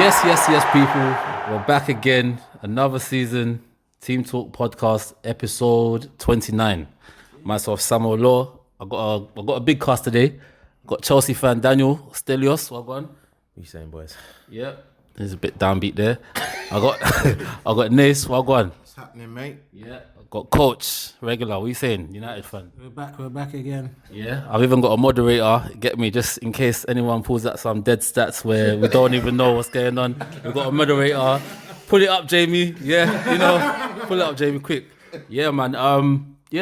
Yes, people. We're back again. Another season. Team Talk Podcast, episode 29. Myself, Samuel Law. I got a big cast today. Got Chelsea fan Daniel Stelios. What going? What you saying, boys? Yeah. There's a bit downbeat there. I got Nesi. What going? What's happening, mate? Yeah. I got Coach regular. What you saying? United fan. We're back again. Yeah. I've even got a moderator. Get me, just in case anyone pulls out some dead stats where we don't even know what's going on. We've got a moderator. Pull it up, Jamie. Yeah, you know, pull it up, Jamie, quick. Yeah, man.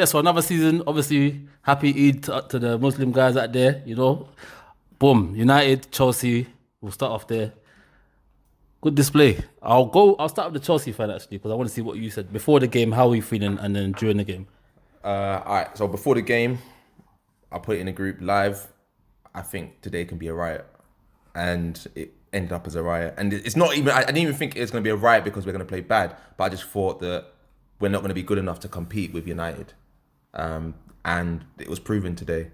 So another season. Obviously, happy Eid to the Muslim guys out there. You know, boom. United, Chelsea. We'll start off there. Good display. I'll start with the Chelsea fan actually because I want to see what you said before the game. How are you feeling, and then during the game? All right. So before the game, I put it in a group live. I think today can be a riot, and it ended up as a riot. And it's not even. I didn't even think it was going to be a riot because we're going to play bad. But I just thought that we're not going to be good enough to compete with United, and it was proven today.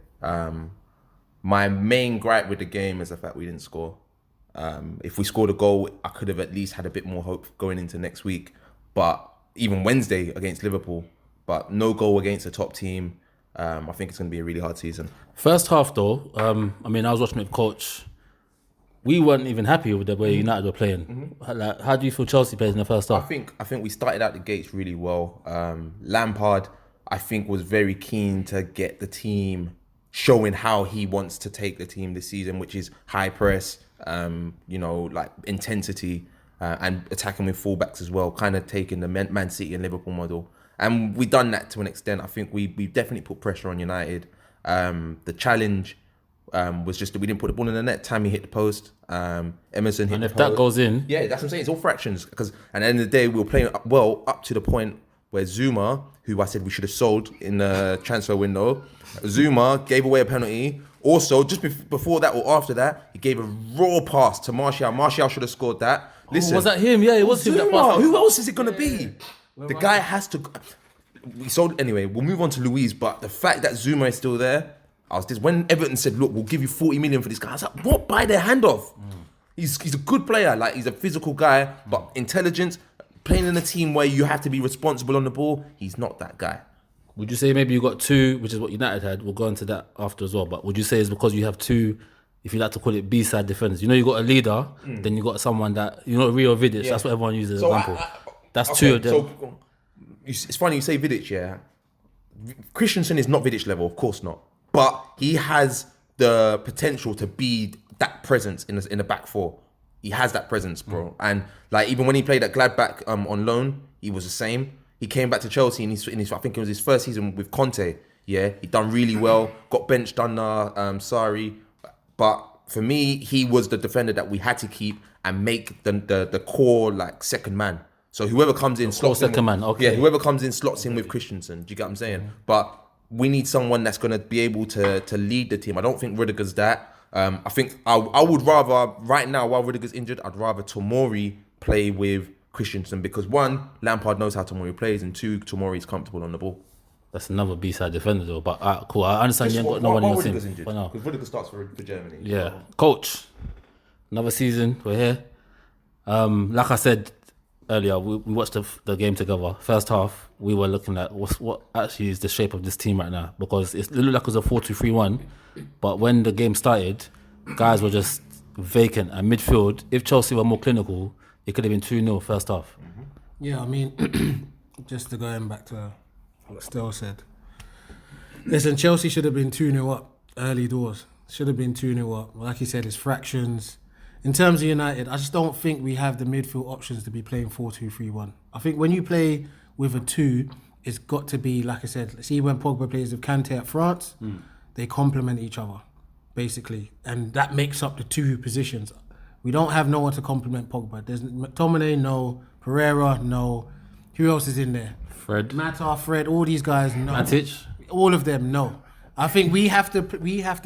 My main gripe with the game is the fact we didn't score. If we scored a goal, I could have at least had a bit more hope going into next week. But even Wednesday against Liverpool, but no goal against a top team. I think it's going to be a really hard season. First half though, I was watching with Coach. We weren't even happy with the way United were playing. Mm-hmm. Like, how do you feel Chelsea played in the first half? I think we started out the gates really well. Lampard, I think, was very keen to get the team showing how he wants to take the team this season, which is high press, like intensity, and attacking with fullbacks as well, kind of taking the Man City and Liverpool model. And we've done that to an extent. I think we definitely put pressure on United. The challenge was just that we didn't put the ball in the net. Tammy hit the post. Emerson hit the post. And if that goes in... Yeah, that's what I'm saying. It's all fractions. Because at the end of the day, we were playing well up to the point where Zuma, who I said we should have sold in the transfer window, Zuma gave away a penalty. Also, just before that or after that, he gave a raw pass to Martial. Martial should have scored that. Listen, was that him? Yeah, it was Zuma. him that passed. Who else is it going to be? The guy has to... We sold... Anyway, we'll move on to Luis, but the fact that Zuma is still there... When Everton said, look, we'll give you 40 million for this guy, I was like, what? Buy their hand off. He's a good player. Like, he's a physical guy, but intelligent, playing in a team where you have to be responsible on the ball. He's not that guy. Would you say maybe you got two, which is what United had? We'll go into that after as well. But would you say it's because you have two, if you like to call it B-side defenders? You know, you got a leader, then you got someone that, Rio Vidic, that's what everyone uses as an example. That's two of them. So, it's funny you say Vidic, yeah. Christensen is not Vidic level, of course not. But he has the potential to be that presence in the back four. He has that presence, bro. And like even when he played at Gladbach on loan, he was the same. He came back to Chelsea and I think it was his first season with Conte. Yeah, he done really well. Got benched under Sarri. But for me, he was the defender that we had to keep and make the core like second man. So whoever comes in slots in. Second man, okay. Yeah, whoever comes in slots in with Christensen. Do you get what I'm saying? But we need someone that's going to be able to lead the team. I don't think Rudiger's that. I think I would rather, right now, while Rudiger's injured, I'd rather Tomori play with Christensen because one, Lampard knows how Tomori plays, and two, Tomori's comfortable on the ball. That's another B-side defender though, but cool. I understand you ain't got no one in your team. Rudiger's injured? Because Rudiger starts for Germany. Yeah. So. Coach, another season, we're here. Like I said earlier, we watched the game together. First half, we were looking at what actually is the shape of this team right now because it looked like it was a 4-2-3-1, but when the game started, guys were just vacant. And midfield, if Chelsea were more clinical, it could have been 2-0 first half. Yeah, just to go back to what Stel said. Listen, Chelsea should have been 2-0 up early doors. Should have been 2-0 up. Like he said, it's fractions. In terms of United, I just don't think we have the midfield options to be playing 4-2-3-1. I think when you play with a 2, it's got to be, like I said, see when Pogba plays with Kante at France, they complement each other, basically. And that makes up the 2 positions. We don't have no one to complement Pogba. There's McTominay, no. Pereira, no. Who else is in there? Fred. Mata, Fred, all these guys, no. Matic. All of them, no. I think we have to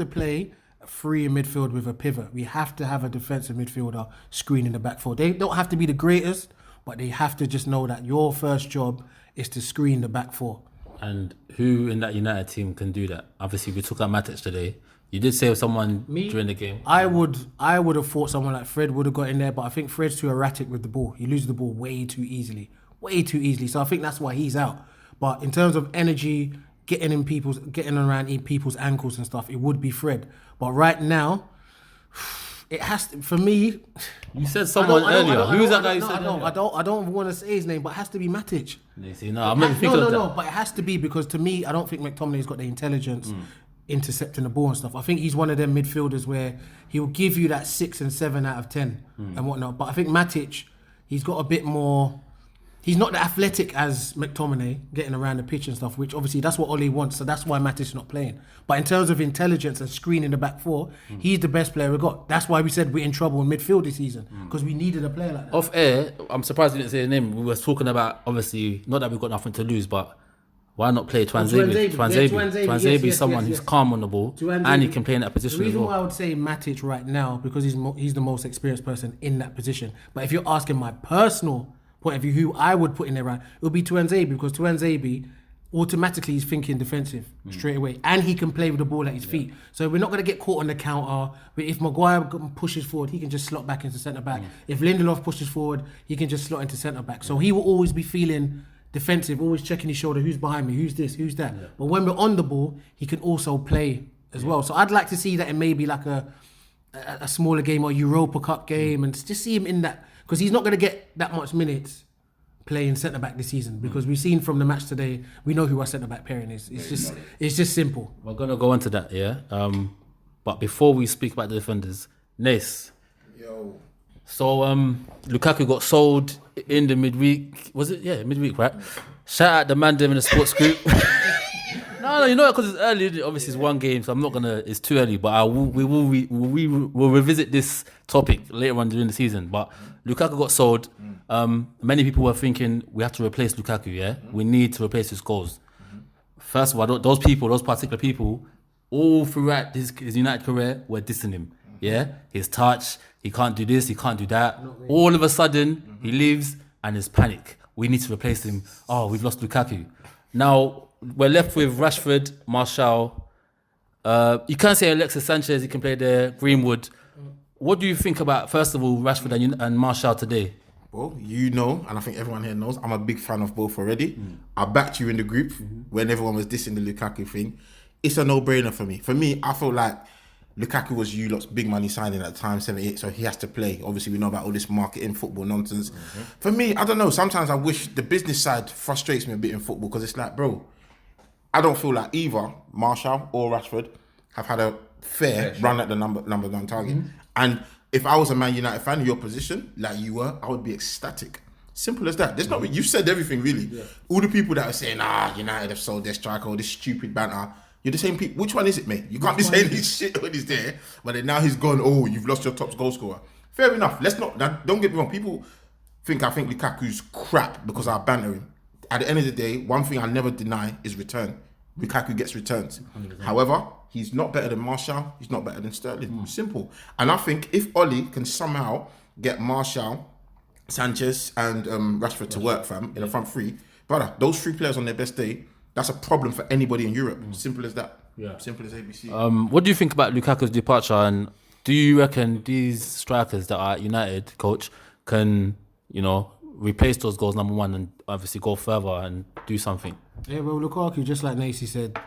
play free in midfield with a pivot. We have to have a defensive midfielder screening the back four. They don't have to be the greatest, but they have to just know that your first job is to screen the back four. And who in that United team can do that? Obviously, we took out Matic today. You did say someone during the game. I would have thought someone like Fred would have got in there, but I think Fred's too erratic with the ball. He loses the ball way too easily. So I think that's why he's out. But in terms of energy, getting around in people's ankles and stuff, it would be Fred. But right now, it has to, for me. You said someone earlier. Who was that guy you said earlier? I don't want to say his name, but it has to be Matic. No, I'm not thinking of that. No, but it has to be, because to me, I don't think McTominay's got the intelligence intercepting the ball and stuff. I think he's one of them midfielders where he'll give you that 6 and 7 out of 10 and whatnot. But I think Matic, he's got a bit more. He's not that athletic as McTominay, getting around the pitch and stuff, which obviously that's what Ole wants, so that's why Matic's not playing. But in terms of intelligence and screening the back four, he's the best player we got. That's why we said we're in trouble in midfield this season, because we needed a player like that. Off air, I'm surprised you didn't say his name. We were talking about, obviously, not that we've got nothing to lose, but why not play Tuanzebe? Tuanzebe is someone who's calm on the ball, and he can play in that position as well. The reason why I would say Matic right now, because he's the most experienced person in that position. But if you're asking my personal point of view, who I would put in there, right, it would be Tuanzebe, because Tuanzebe automatically is thinking defensive straight away, and he can play with the ball at his feet. So we're not going to get caught on the counter. But if Maguire pushes forward, he can just slot back into centre back. If Lindelof pushes forward, he can just slot into centre back. So he will always be feeling defensive, always checking his shoulder, who's behind me, who's this, who's that. But when we're on the ball, he can also play as well. So I'd like to see that in maybe like a smaller game or Europa Cup game, and just see him in that, because he's not going to get that much minutes playing centre back this season, because we've seen from the match today, we know who our centre back pairing is. It's just simple. We're gonna go into that, yeah. But before we speak about the defenders, Nesi. Yo. So Lukaku got sold in the midweek. Was it? Yeah, midweek, right? Shout out the man them in the sports group. No, you know, because it's early. Obviously, it's one game, so I'm not gonna. It's too early, but we will revisit this topic later on during the season. But Lukaku got sold. Many people were thinking we have to replace Lukaku. Yeah, we need to replace his goals. First of all, those particular people, all throughout his United career, were dissing him. Yeah, his touch, he can't do this, he can't do that. All of a sudden, he leaves and there's panic. We need to replace him. Oh, we've lost Lukaku. Now we're left with Rashford, Martial. You can't say Alexis Sanchez, he can play there, Greenwood. What do you think about, first of all, Rashford and Martial today? Well, you know, and I think everyone here knows, I'm a big fan of both already. I backed you in the group when everyone was dissing the Lukaku thing. It's a no-brainer for me. For me, I feel like Lukaku was you lot's big money signing at the time, 78, so he has to play. Obviously, we know about all this marketing, football nonsense. For me, I don't know, sometimes I wish the business side frustrates me a bit in football, because it's like, bro, I don't feel like either Martial or Rashford have had a fair run at the number one target. And if I was a Man United fan in your position, like you were, I would be ecstatic. Simple as that. There's not. You've said everything, really. All the people that are saying, United have sold their striker, all this stupid banter, you're the same people. Which one is it, mate? You can't be saying this shit when he's there, but then now he's gone, oh, you've lost your top goal scorer. Fair enough. Let's not, don't get me wrong. People think I think Lukaku's crap because I banter him. At the end of the day, one thing I never deny is return. Lukaku gets returns. 100%. However, he's not better than Martial. He's not better than Sterling. Simple. And I think if Ole can somehow get Martial, Sanchez, and Rashford to work, fam, in the front three, brother, those three players on their best day, that's a problem for anybody in Europe. Simple as that. Yeah. Simple as ABC. What do you think about Lukaku's departure? And do you reckon these strikers that are at United, coach, can, replace those goals, number one, and obviously go further and do something? Yeah, well, Lukaku, just like Nesi said,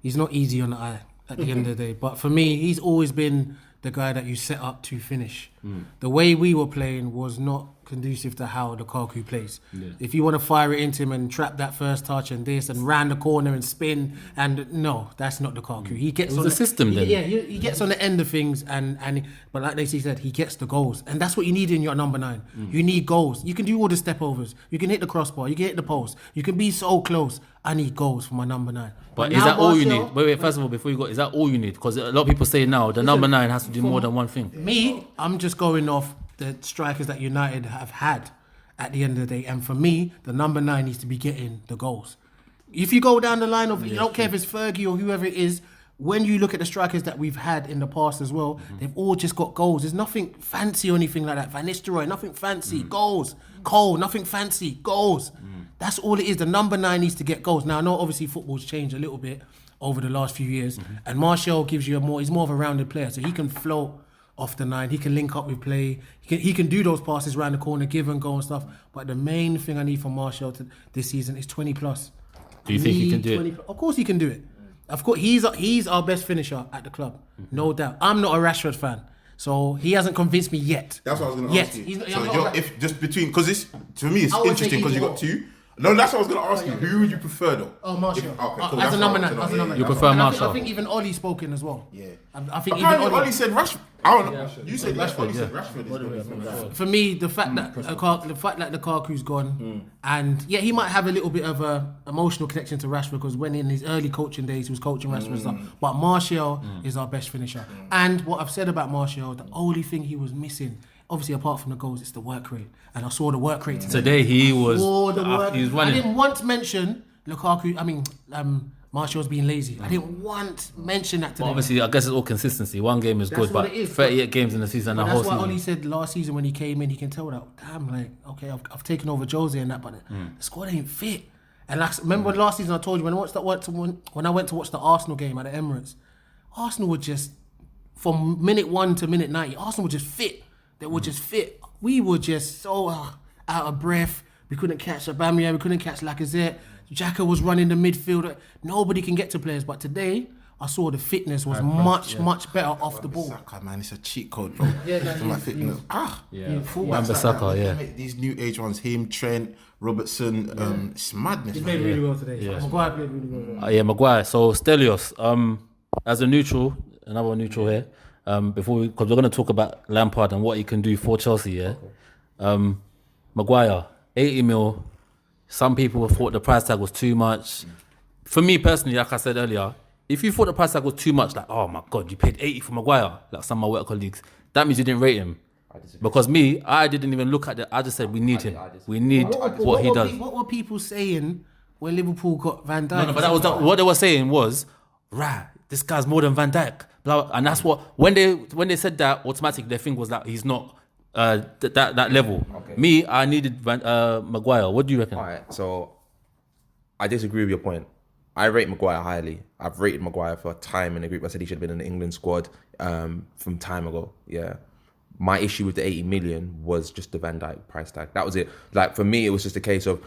he's not easy on the eye at the end of the day. But for me, he's always been the guy that you set up to finish. The way we were playing was not conducive to how Lukaku plays. If you want to fire it into him and trap that first touch and this and round the corner and spin, and no, that's not Lukaku. He gets on the system then. Yeah, he gets on the end of things, but like Nesi said, he gets the goals, and that's what you need in your number 9. You need goals. You can do all the step overs. You can hit the crossbar. You can hit the post. You can be so close. I need goals for my number 9. But is that all you need? Wait, first of all, before you go, is that all you need? Because a lot of people say now the number 9 has to do more than one thing. Me, I'm just going off the strikers that United have had at the end of the day. And for me, the number 9 needs to be getting the goals. If you go down the line of, you don't care if it's Fergie or whoever it is, when you look at the strikers that we've had in the past as well, they've all just got goals. There's nothing fancy or anything like that. Van Nistelrooy, nothing fancy. Goals. Cole, nothing fancy. Goals. That's all it is. The number 9 needs to get goals. Now, I know obviously football's changed a little bit, over the last few years. And Martial gives you he's more of a rounded player, so he can float off the 9, he can link up with play, he can do those passes around the corner, give and go and stuff. But the main thing I need from Martial this season is 20 plus. Do you think he can do it? Of course he can do it. Of course, he's our best finisher at the club, no doubt. I'm not a Rashford fan, so he hasn't convinced me yet. That's what I was going to ask you. If just between, because this to me it's I would interesting say because you got two. No, that's what I was going to ask you. Who would you prefer though? Oh, Martial. Cool. As a number 9. You prefer Martial? I think even Ollie spoke in as well. Yeah. I think Apparently even Ollie said Rashford. I don't know. You said Rashford. Said Rashford is for me, the fact that Lukaku's gone, and yeah, he might have a little bit of a emotional connection to Rashford because when in his early coaching days he was coaching Rashford and stuff. But Martial is our best finisher. And what I've said about Martial, the only thing he was missing, obviously apart from the goals, it's the work rate. And I saw the work rate today. He was. He was running. I didn't once mention Lukaku. I mean, Martial's being lazy. I didn't once mention that today. But obviously, I guess it's all consistency. One game is That's good, what but it is, 38 games in the season, the whole that's what season. Ollie said last season when he came in. He can tell that, damn, like, okay, I've taken over Jose and that, but the squad ain't fit. And like, remember last season I told you when I went to watch the Arsenal game at the Emirates, Arsenal were just, from minute 1 to minute 90, Arsenal were just fit. They were just fit. We were just so out of breath. We couldn't catch Aubameyang. We couldn't catch Lacazette. Xhaka was running the midfield. Nobody can get to players. But today, I saw the fitness was much better off the ball. Saka, man, it's a cheat code, bro. My fitness. Saka, yeah. These new age ones, him, Trent, Robertson, it's madness. He played really well today. Yeah. Maguire played really well. Maguire. So Stelios, as a neutral, another neutral here. Because we're going to talk about Lampard and what he can do for Chelsea. Yeah. Maguire, 80 mil. Some people thought the price tag was too much. For me personally, like I said earlier, if you thought the price tag was too much, like, oh my God, you paid 80 for Maguire, like some of my work colleagues, that means you didn't rate him. Because me, I didn't even look at it. I just said, we need him. We need what he does. What were people saying when Liverpool got Van Dijk? No, but that was what they were saying was, this guy's more than Van Dijk. And that's what, when they said that, automatically their thing was that he's not that level. Okay. Me, I needed Maguire. What do you reckon? All right, so I disagree with your point. I rate Maguire highly. I've rated Maguire for time in the group. I said he should have been in the England squad from time ago. Yeah. My issue with the 80 million was just the Van Dijk price tag. That was it. Like, for me, it was just a case of,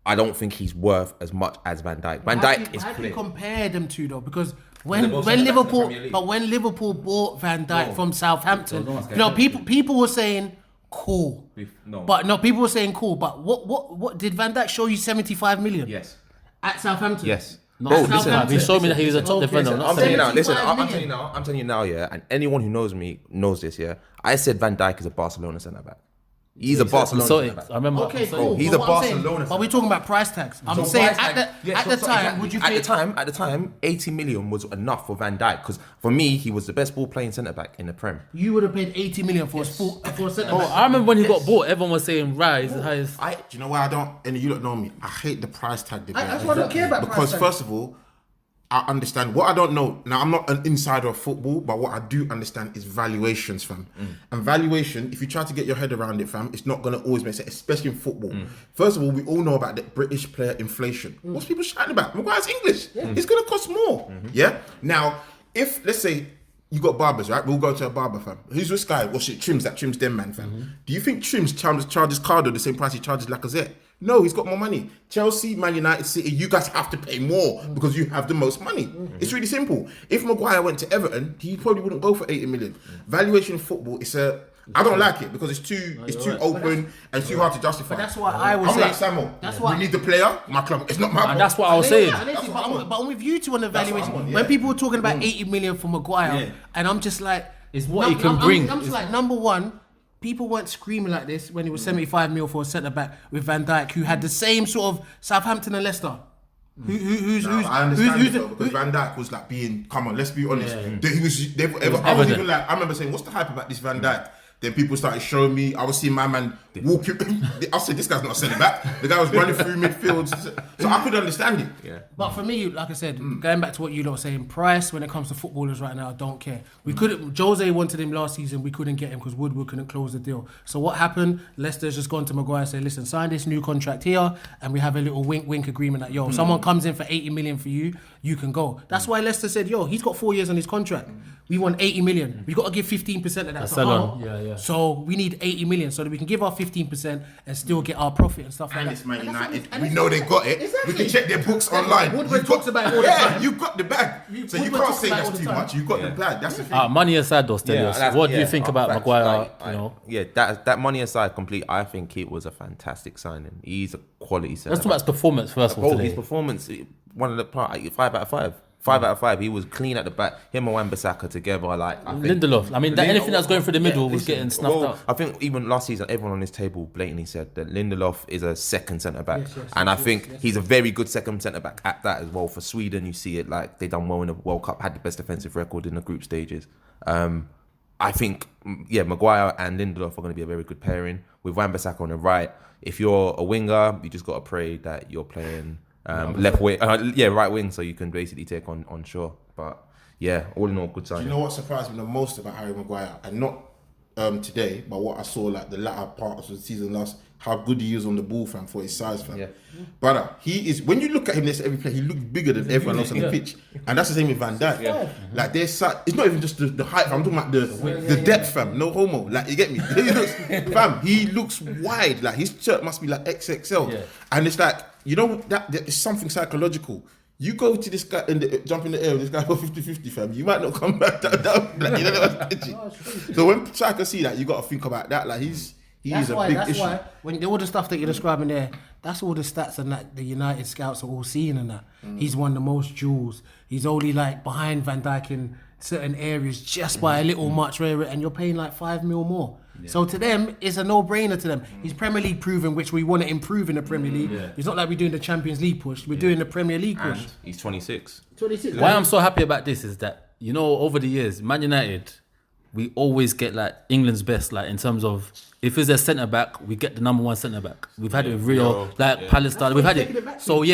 I don't think he's worth as much as Van Dijk. Van Dijk is How clear. do you compare them two though? Because when Liverpool bought Van Dijk from Southampton, people were saying cool. People were saying cool. But what did Van Dijk show you 75 million? Yes. At Southampton. Yes. Bro, listen, he showed me that he was a top defender. I'm telling you now. Listen, I'm telling you now. Yeah, and anyone who knows me knows this. Yeah, I said Van Dijk is a Barcelona centre back. He's a Barcelona centre back. I remember. Okay, cool. He's a Barcelona. But we're talking about price tags. I'm saying at the time, would you pay? At the time, 80 million was enough for Van Dijk because for me, he was the best ball playing centre back in the Prem. You would have paid 80 million for a centre back. I remember when he got bought, everyone was saying, he's the highest. Do you know why I don't? And you don't know me. I hate the price tag debate. That's why I don't care about because price tag. first of all, I understand what I don't know. Now, I'm not an insider of football, but what I do understand is valuations, fam. And valuation, if you try to get your head around it, fam, it's not going to always make sense, especially in football. First of all, we all know about the British player inflation. What's people shouting about? Maguire's English. It's going to cost more. Yeah? Now, if, let's say, you got barbers, right? We'll go to a barber, fam. Who's this guy? What's it? Trims, that trims them, man, fam. Do you think Trims charges Cardo the same price he charges Lacazette? No, he's got more money. Chelsea, Man United, City, you guys have to pay more because you have the most money. It's really simple. If Maguire went to Everton, he probably wouldn't go for 80 million. Valuation in football, I don't like it because it's too open and it's too hard to justify. But that's what I was saying. I'm like Samuel. We need the player. My club. It's not my. And that's what I was saying. But I'm with you two on the valuation. When people were talking about 80 million for Maguire, and I'm just like, it's what he can bring. I'm just like, number one, people weren't screaming like this when it was 75 mil for a centre back with Van Dijk, who had the same sort of Southampton and Leicester. I understand because Van Dijk was like being, come on, let's be honest. I was even like, I remember saying, what's the hype about this Van Dijk? Then people started showing me, I was seeing my man walking. I said, this guy's not a centre back. The guy was running through midfield. So I could understand it. Yeah. But for me, like I said, going back to what you lot were saying, price when it comes to footballers right now, I don't care. We couldn't, Jose wanted him last season, we couldn't get him because Woodward couldn't close the deal. So what happened? Leicester's just gone to Maguire and said, listen, sign this new contract here and we have a little wink agreement that, someone comes in for 80 million for you, you can go. That's why Leicester said, yo, he's got 4 years on his contract. We want 80 million. We've got to give 15% of that to sell Hull. on. Yeah. So we need 80 million so that we can give our 15% and still get our profit and stuff like And that. it's Man And that's United. what We know they got it. Exactly. We can check their books online. Woodward talks about it all the time. You've got the bag. So you Woodward can't talks say about it all that's the too time. much. You've got the bag. That's the thing. Money aside though, Stelios, that's- what do you yeah, think about facts. Maguire? That money aside, complete. I think it was a fantastic signing. He's a quality centre. Let's talk about his performance first of all his today. performance, one of the 5 out of 5. 5 out of 5. He was clean at the back. Him and Wan-Bissaka together, I think. Lindelof. I mean, anything that's going through the middle was listen, getting snuffed out. I think even last season, everyone on this table blatantly said that Lindelof is a second centre back, and I think he's a very good second centre back at that as well. For Sweden, you see it like they done well in the World Cup, had the best defensive record in the group stages. I think, Maguire and Lindelof are going to be a very good pairing with Wan-Bissaka on the right. If you're a winger, you just got to pray that you're playing left wing, right wing, so you can basically take on Shaw. But all in all, good signing. You know what surprised me the most about Harry Maguire, and not today, but what I saw like the latter part of the season last, how good he is on the ball, fam, for his size, fam. Yeah. Brother, he is. When you look at him next every play, he looks bigger than everyone else on the pitch, and that's the same with Van Dijk. Like there's, it's not even just the height, fam. I'm talking about the depth, fam. No homo. Like you get me? He looks wide. Like his shirt must be like XXL, and it's like that it's something psychological. You go to this guy and jump in the air with this guy for 50-50, fam. You might not come back down. Like, you know what's pitchy. So when Shaka see that, you got to think about that. Like he's a big issue. That's why when all the stuff that you're describing there, that's all the stats and that the United scouts are all seeing and that. He's won the most duels. He's only like behind Van Dijk in certain areas just by a little much, and you're paying like 5 mil more. So to them, it's a no-brainer to them. He's Premier League proven, which we want to improve in the Premier League. It's not like we're doing the Champions League push. We're doing the Premier League push. And he's 26. 26. Why I'm so happy about this is that, over the years, Man United, we always get like England's best, like in terms of if it's a centre back, we get the number 1 centre back. We've had it with Rio, Palestine. We've had it. So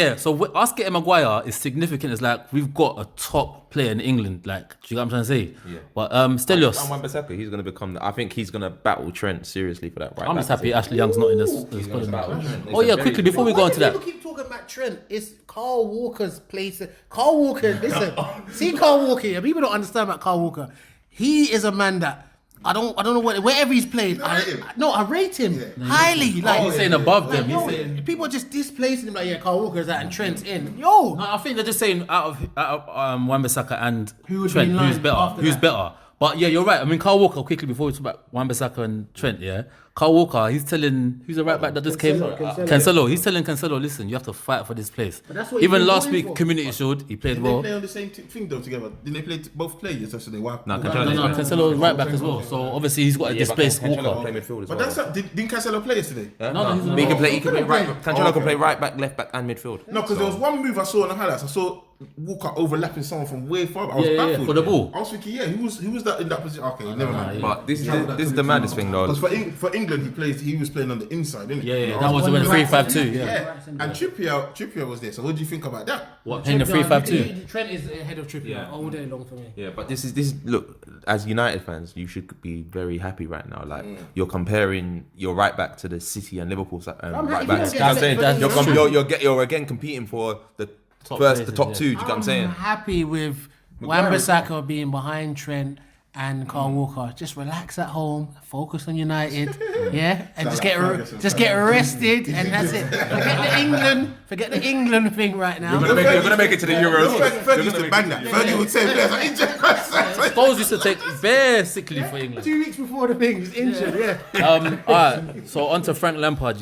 us getting Maguire is significant. It's like we've got a top player in England. Like, do you get what I'm trying to say? Yeah. But Stelios, And Wan-Bissaka, he's going to become. I think he's going to battle Trent seriously for that. Right. I'm just happy Ashley Young's not in this. Quickly before we go on to that. People keep talking about Trent. It's Carl Walker's place. Carl Walker, listen. See Carl Walker here. People don't understand about Carl Walker. He is a man that I don't know wherever he's played. I rate him highly. Like He's saying above them. He's saying people are just displacing him. Like Carl Walker's out and Trent's in. Yo, No, I think they're just saying out of Wan-Bissaka and Who would Trent, be in who's line better? after Who's that? better? But you're right. I mean, Carl Walker, quickly before we talk about Wan-Bissaka and Trent, Carl Walker, he's telling who's the right back that just came? Cancelo. He's telling Cancelo, listen, you have to fight for this place. that's what Even he's been last going week, for. Community Shield, he played Did they well. play on the same thing though together? Didn't they both play yesterday? No, No, Cancelo is right back as well. So obviously he's got to displace Walker. Play midfield as But well. didn't Cancelo play yesterday? No, He can play. He can play right. Cancelo okay. can play right back, left back, and midfield. No, because there was one move I saw in the highlights. I saw Walker overlapping someone from way far. I was Yeah, baffled. for the ball. I was thinking, who was that in that position? Okay, never mind. But this is the maddest thing though. Because for England, he was playing on the inside, didn't he? Yeah, that was when 3-5-2. Yeah. And Trippier was there. So what do you think about that? What, playing the 3-5-2? Trent is ahead of Trippier all day long for me. Yeah, but this is look, as United fans, you should be very happy right now. Like you're comparing your right back to the City and Liverpool right backs. if you don't get That's You're again competing for the Top first, places, the top two. Do you get what I'm saying? I'm happy with Wan-Bissaka being behind Trent and Carl Walker. Just relax at home, focus on United, and just get arrested, and that's it. Forget the England thing right now. You're gonna make it to the Euros. Fergie used to bang that. Fergie would say, players are injured. Scholes used to take bare sick leave for England. 2 weeks before the thing, he's injured. Yeah. All right, so on to Frank Lampard,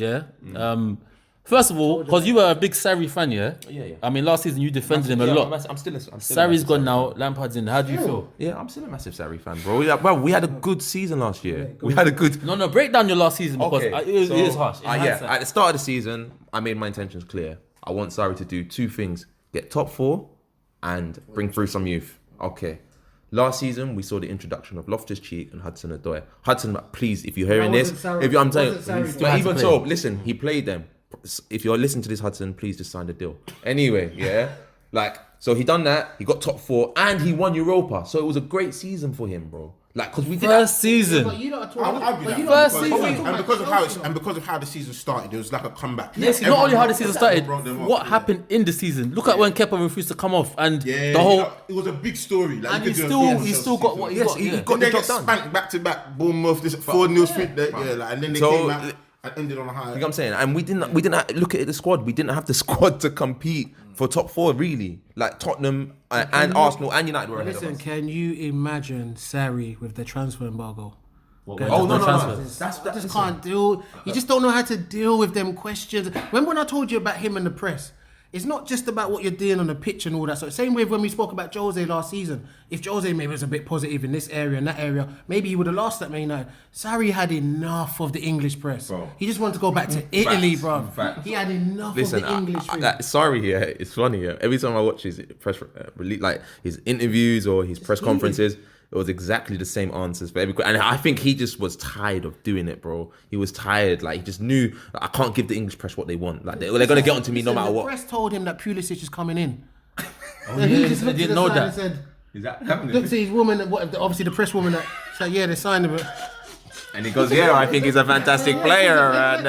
first of all, because you were a big Sarri fan, Yeah. I mean, last season you defended him a lot. I'm still Sarri's gone now, Lampard's in. How do you feel? Yeah, I'm still a massive Sarri fan, bro. We had a good season last year. We had a good. No, break down your last season because it is harsh. At the start of the season, I made my intentions clear. I want Sarri to do 2 things: get top 4 and bring through some youth. Okay. Last season, we saw the introduction of Loftus-Cheek and Hudson-Odoi. Hudson, please, if you're hearing this, I'm telling you, but even so, listen, he played them. If you're listening to this, Hudson, please just sign the deal. Anyway, like So he done that. He got top 4 and he won Europa. So it was a great season for him, bro. Like, because we did First season. But you know, First season. And because of how the season started, it was like a comeback. Yes, not only how the season started, Brought them up, what happened in the season. Look at when Kepa refused to come off and Yeah, the whole. it was a big story. Like, And you he could do a still, Chelsea got season. what he Yes, got. he Yeah. got They the get job done. spanked back to back, Bournemouth, this 4-0 straight there, like, and then they So- came out and ended on a high. You know what I'm saying? And we didn't look at the squad. We didn't have the squad to compete for top 4, really. Like Tottenham and Arsenal and United were ahead of Listen, us. can you imagine Sarri with the transfer embargo? Oh, no. transfers. I just can't deal. You just don't know how to deal with them questions. Remember when I told you about him and the press? It's not just about what you're doing on the pitch and all that. So same way when we spoke about Jose last season. If Jose maybe was a bit positive in this area and that area, maybe he would have lost at Man United. Sarri had enough of the English press. Bro. He just wanted to go back to Italy, bro. Facts. He had enough Listen, of the English thing. sorry, yeah, it's funny. Yeah. Every time I watch his press release, like his interviews or his press conferences, it was exactly the same answers for every. And I think he just was tired of doing it, bro. He was tired. Like, he just knew, like, I can't give the English press what they want. Like, they're gonna get onto me no matter The what. press told him that Pulisic is coming in. yeah, He just I looked didn't to the know side that. and said, Is that happening? look to his woman, obviously the press woman that said, yeah, they signed him. And he goes, yeah, I think he's a fantastic player. And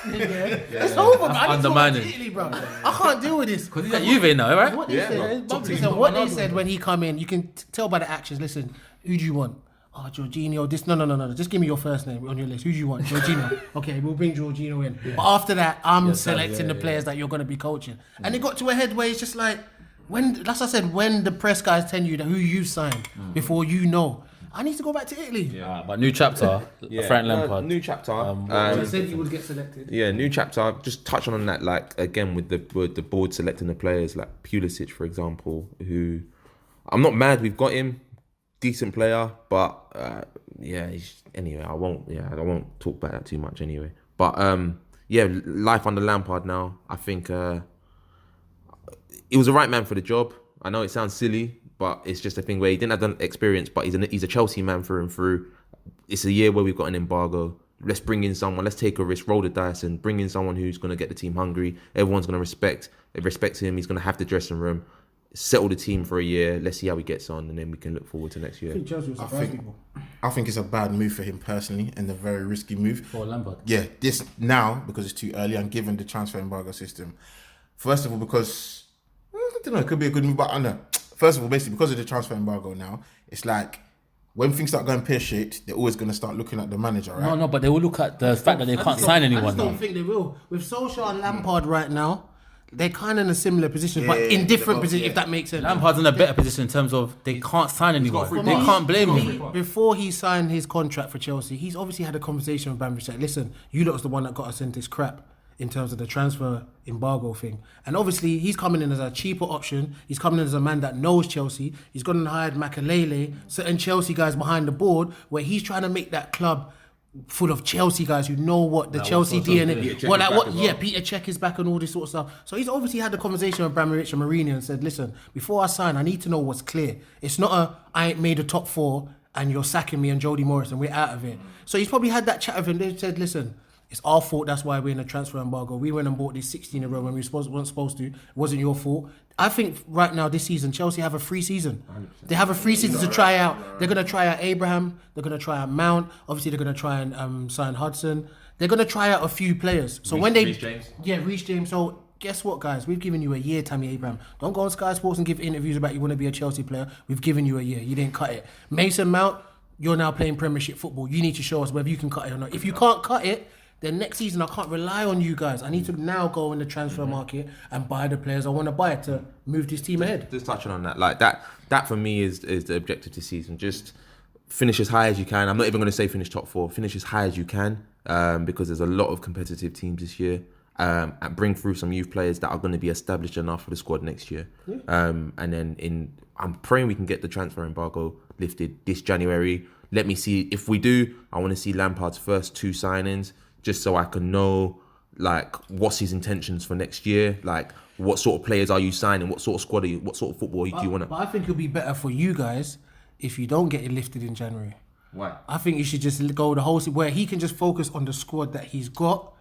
It's over, bro. I need to go back undermining. to Italy, bro. I can't deal with this. Because he's at Juve now, right? What they Yeah, said, top team. listen, what they said when he come in, you can tell by the actions. Listen, who do you want? Oh, Jorginho. This no. Just give me your first name on your list. Who do you want? Jorginho. Okay, we'll bring Jorginho in. But after that, I'm selecting the players that you're going to be coaching. And it got to a head where it's just like, when, that's what I said, when the press guys tell you that who you signed before you know, I need to go back to Italy. But new chapter, Frank Lampard. New chapter. I said he would get selected. Yeah, new chapter. Just touching on that, like, again with the board selecting the players, like Pulisic, for example, who I'm not mad we've got him, decent player, but anyway, I won't talk about that too much anyway. But life under Lampard now. I think he was the right man for the job. I know it sounds silly, but it's just a thing where he didn't have the experience, but he's a Chelsea man through and through. It's a year where we've got an embargo. Let's bring in someone. Let's take a risk, roll the dice, and bring in someone who's going to get the team hungry. Everyone's going to respect him. He's going to have the dressing room. Settle the team for a year. Let's see how he gets on, and then we can look forward to next year. I think Chelsea will surprise people. I think it's a bad move for him personally and a very risky move. For Lampard. Yeah, this now because it's too early and given the transfer embargo system. First of all, because I don't know, it could be a good move, but I don't know. First of all, basically because of the transfer embargo now, it's like when things start going pear-shaped, they're always going to start looking at the manager, right? No, but they will look at the fact that they can't sign I anyone just don't now. think they will. With Solskjaer and Lampard right now, they're kind of in a similar position, but Yeah, in different they're both, positions, yeah. if that makes sense. Lampard's in a better position in terms of they can't sign anyone. They can't blame him. Before he signed his contract for Chelsea, he's obviously had a conversation with Bamford saying, listen, you lot was the one that got us into this crap in terms of the transfer embargo thing. And obviously, he's coming in as a cheaper option. He's coming in as a man that knows Chelsea. He's gone and hired Makelele, certain Chelsea guys behind the board, where he's trying to make that club full of Chelsea guys who know what the Chelsea DNA. Peter Cech is back and all this sort of stuff. So he's obviously had the conversation with Abramovich and Mourinho and said, listen, before I sign, I need to know what's clear. It's not I ain't made a top 4 and you're sacking me and Jody Morris and we're out of it. So he's probably had that chat with him. They said, listen, it's our fault, that's why we're in a transfer embargo. We went and bought these 16 in a row when we weren't supposed to. It wasn't your fault. I think right now, this season, Chelsea have a free season. 100%. They have a free season to try out. They're going to try out Abraham. They're going to try out Mount. Obviously, they're going to try and sign Hudson. They're going to try out a few players. So Reece James. Yeah, Reece James. So guess what, guys? We've given you a year, Tammy Abraham. Don't go on Sky Sports and give interviews about you want to be a Chelsea player. We've given you a year. You didn't cut it. Mason Mount, you're now playing Premiership football. You need to show us whether you can cut it or not. If you can't cut it, then next season I can't rely on you guys. I need to now go in the transfer market and buy the players I want to buy to move this team ahead. Just touching on that, like that for me is the objective this season. Just finish as high as you can. I'm not even going to say finish top 4. Finish as high as you can because there's a lot of competitive teams this year. And bring through some youth players that are going to be established enough for the squad next year. Yeah. And then I'm praying we can get the transfer embargo lifted this January. Let me see if we do. I want to see Lampard's first 2 signings, just so I can know like what's his intentions for next year. Like what sort of players are you signing? What sort of squad are you? What sort of football do you want to? But I think it'll be better for you guys if you don't get it lifted in January. Why? I think you should just go the whole where he can just focus on the squad that he's got.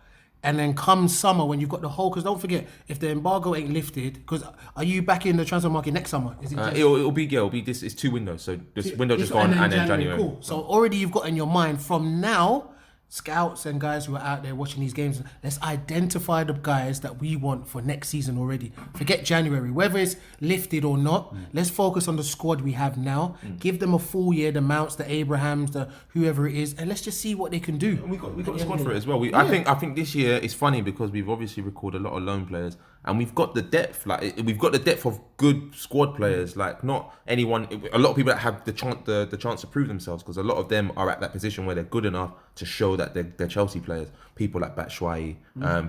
And then come summer when you've got the whole, because don't forget, if the embargo ain't lifted, because are you back in the transfer market next summer? Is it just, It'll be this. It's 2 windows, so this window just gone and then January. Cool. So already you've got in your mind from now, scouts and guys who are out there watching these games, let's identify the guys that we want for next season already. Forget January, whether it's lifted or not. Let's focus on the squad we have now. Give them a full year, the Mounts, the Abrahams, the whoever it is, and let's just see what they can do. We got the squad for it as well. I think this year it's funny because we've obviously recorded a lot of loan players, and we've got the depth. Like we've got the depth of good squad players. Like not anyone. A lot of people that have the chance to prove themselves, because a lot of them are at that position where they're good enough to show that they're Chelsea players. People like Batshuayi,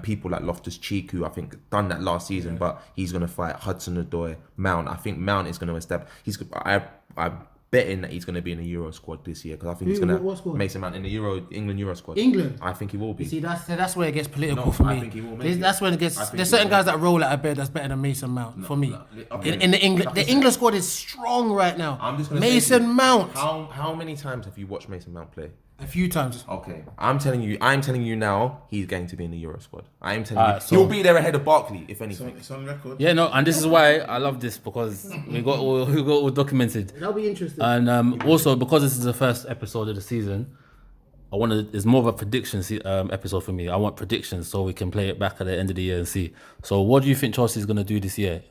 people like Loftus-Cheek, who I think done that last season, but he's going to fight Hudson-Odoi, Mount. I think Mount is going to establish. I'm betting that he's going to be in the Euro squad this year, because I think he's going to Mason Mount in the England Euro squad. England? I think he will be. You see, that's where it gets political for me. I think he will make it. That's when it gets. There's certain guys that roll out of bed that's better than Mason Mount for me. Okay. In the England squad is strong right now. I'm just gonna Mason Mount. How many times have you watched Mason Mount play? A few times. Okay, I'm telling you now, he's going to be in the Euro squad. I am telling you, he'll be there ahead of Barkley, if anything. It's on record. Yeah, no, and this is why I love this, because we got all documented. That'll be interesting. And also, because this is the first episode of the season, it's more of a prediction episode for me. I want predictions so we can play it back at the end of the year and see. So what do you think Chelsea is going to do this year?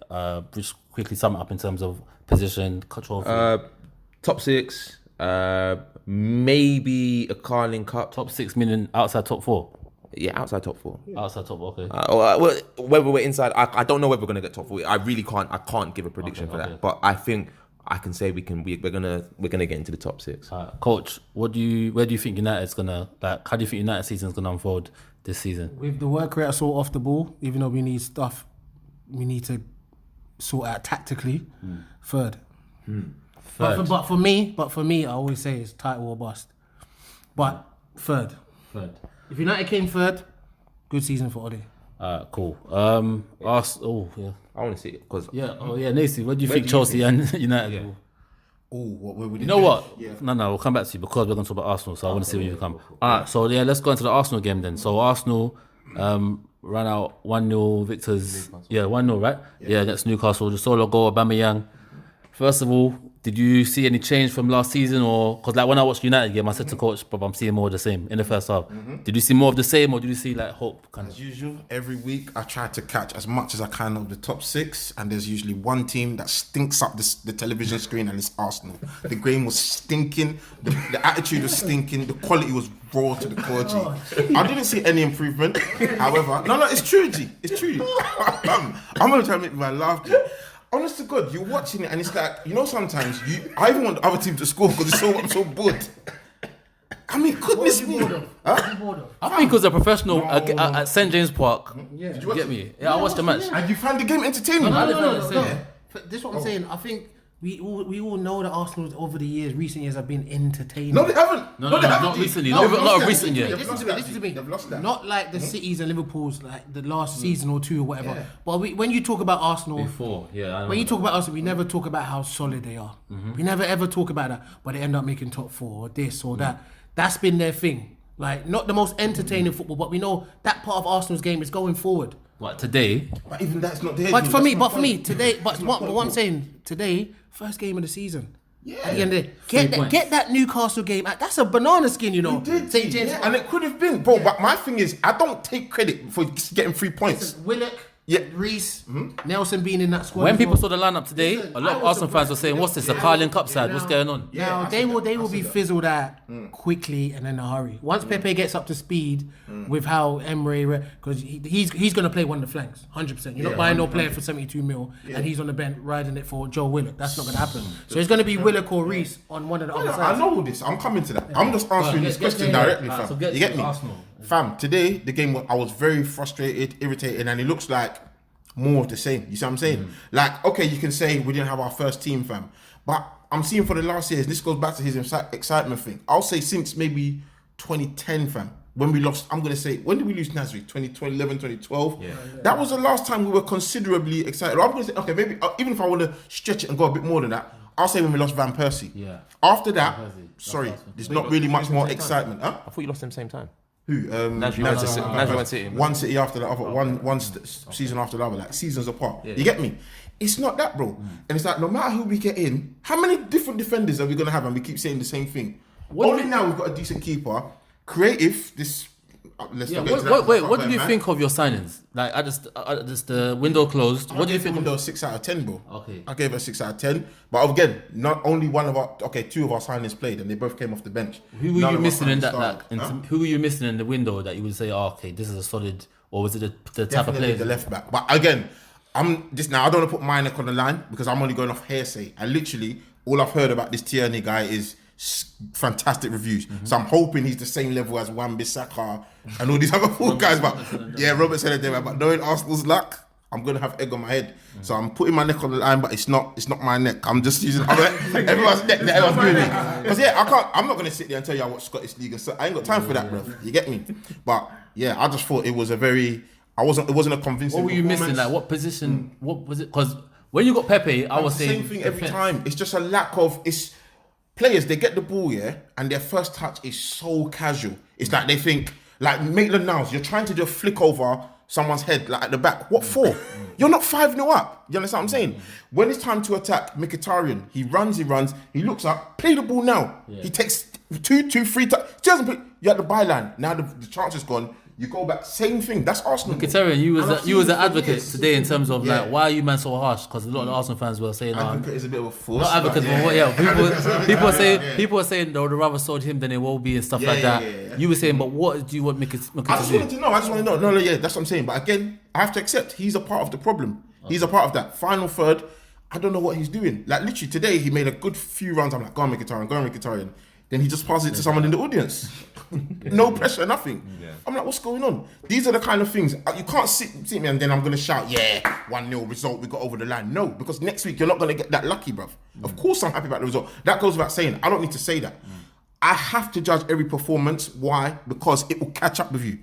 Just quickly sum it up in terms of position, control. Top 6, maybe a Carling Cup. Top 6 meaning outside top 4? Yeah, outside top 4. Outside top, okay. Whether we're inside, I don't know whether we're going to get top 4. I really can't. I can't give a prediction for that. But I think I can say we're gonna get into the top 6. Coach, where do you think United's gonna how do you think United season's gonna unfold this season? With the work rate sort off the ball, even though we need stuff, we need to sort out tactically. Third. But for me, I always say it's title or bust. But third. If United came third, good season for Ole. Cool. Yeah. I want to see it because Nesi, what do you think Chelsea and United will? What you know what? Yeah. No, we'll come back to you because we're going to talk about Arsenal. So I want to see when you come. Alright, so let's go into the Arsenal game then. So Arsenal ran out 1-0 victors. 1-0, right? Yeah, against Newcastle. The solo goal, Aubameyang. First of all, did you see any change from last season, or because when I watched United game, I said to coach, "But I'm seeing more of the same in the first half." Did you see more of the same, or did you see hope? As usual, every week I try to catch as much as I can of the top 6, and there's usually one team that stinks up the television screen, and it's Arsenal. The game was stinking, the attitude was stinking, the quality was raw to the core. I didn't see any improvement. However, no, it's true, G. It's true. I'm gonna try to make me laugh, G. Honest to God, you're watching it and it's like, sometimes I even want the other team to score because I'm so bored. I mean, goodness me. I think it was a professional at St. James Park. Yeah. Did you get me? Yeah, I watched the match. And you found the game entertaining? No. This is what I'm saying. I think we all know that Arsenal over the recent years have been entertaining. No, they haven't. No, not recently. Not recent year. Listen to me. They've lost that. Not like the Cities and Liverpools like the last season or two or whatever. Yeah. But when you talk about Arsenal, when you talk about Arsenal, we never talk about how solid they are. We never ever talk about that. But they end up making top 4 or this or that. That's been their thing. Like not the most entertaining football, but we know that part of Arsenal's game is going forward. What today? But even that's not there. But for me, today. But what I'm saying today, first game of the season. Yeah. At the end of the day, get that Newcastle game. That's a banana skin, You did, St. James. And it could have been, bro. But my thing is, I don't take credit for getting 3 points. Willock. Reece, Nelson being in that squad. When people saw the lineup today, a lot of Arsenal fans were saying, "What's this? A Carling Cup side? What's going on?" Now they will be fizzled out quickly and in a hurry. Once Pepe gets up to speed with how Emre, because he's going to play one of the flanks, 100%. You're not buying no player for 72 mil and he's on the bench riding it for Joe Willock. That's not going to happen. So it's going to be Willock or Reece on one of the other sides. I know all this. I'm coming to that. I'm just answering this question directly, fam. So you get me, Arsenal. Fam? Today the game, I was very frustrated, irritated, and it looks like more of the same. You see what I'm saying? Like, okay, you can say we didn't have our first team, fam. But I'm seeing for the last years, this goes back to his excitement thing. I'll say since maybe 2010, fam. When we lost, I'm going to say, when did we lose Nasri? 2011, 2012? Yeah. That was the last time we were considerably excited. I'm going to say, okay, maybe, even if I want to stretch it and go a bit more than that, I'll say when we lost Van Persie. Yeah. After that, sorry, there's not really much more excitement. Huh? I thought you lost them same time. Who? Nashville and City. One city after the other, one season after the other, like seasons apart. You get me? It's not that, bro. And it's like, no matter who we get in, how many different defenders are we gonna have? And we keep saying the same thing. Only now we've got a decent keeper, creative. What did you think of your signings? Like, I just the window closed. What do you think? Window 6 out of 10, bro. Okay. I gave it a 6 out of 10. But again, not only two of our signings played, and they both came off the bench. Who were you missing in that? Who were you missing in the window that you would say, okay, this is a solid, or was it the type of player? The left back. But again, I don't want to put my neck on the line because I'm only going off hearsay. And literally, all I've heard about this Tierney guy is fantastic reviews. So I'm hoping he's the same level as Wan-Bissaka and all these other four guys. But yeah, Robert said it there. But knowing Arsenal's luck, I'm gonna have egg on my head. So I'm putting my neck on the line, but it's not my neck. I'm just using everyone's neck that everyone's moving. Because I'm not gonna sit there and tell you I watch Scottish League and so I ain't got time for that, bro. You get me? But yeah, I just thought it was it wasn't a convincing. What were you missing? Like, what position? What was it? Because when you got Pepe, I was saying same thing every time. It's just a lack of players. They get the ball, and their first touch is so casual. It's like they think, like Maitland-Niles, you're trying to do a flick over someone's head, like at the back. What for? You're not 5-0 up. You understand what I'm saying? When it's time to attack, Mkhitaryan, he runs, he looks up, play the ball now. He takes 2, 3 touches. You're at the byline. Now the chance is gone. You go back, same thing. That's Arsenal. Mkhitaryan, you was an advocate today in terms of like, why are you man so harsh? Because a lot of the Arsenal fans were saying, advocate is a bit of a force. Not advocate, but people are saying they would rather sold him than it will be and stuff like that. Yeah. You were saying, but what do you want Mkhitaryan I just wanted to know. I just want to know. No, that's what I'm saying. But again, I have to accept he's a part of the problem. Okay. He's a part of that final third. I don't know what he's doing. Like literally today, he made a good few runs. I'm like, go on Mkhitaryan. Then he just passes it to someone in the audience. No pressure, nothing. Yeah. I'm like, what's going on? These are the kind of things. You can't sit me and then I'm going to shout, 1-0 result, we got over the line. No, because next week you're not going to get that lucky, bruv. Of course I'm happy about the result. That goes without saying. I don't need to say that. I have to judge every performance. Why? Because it will catch up with you.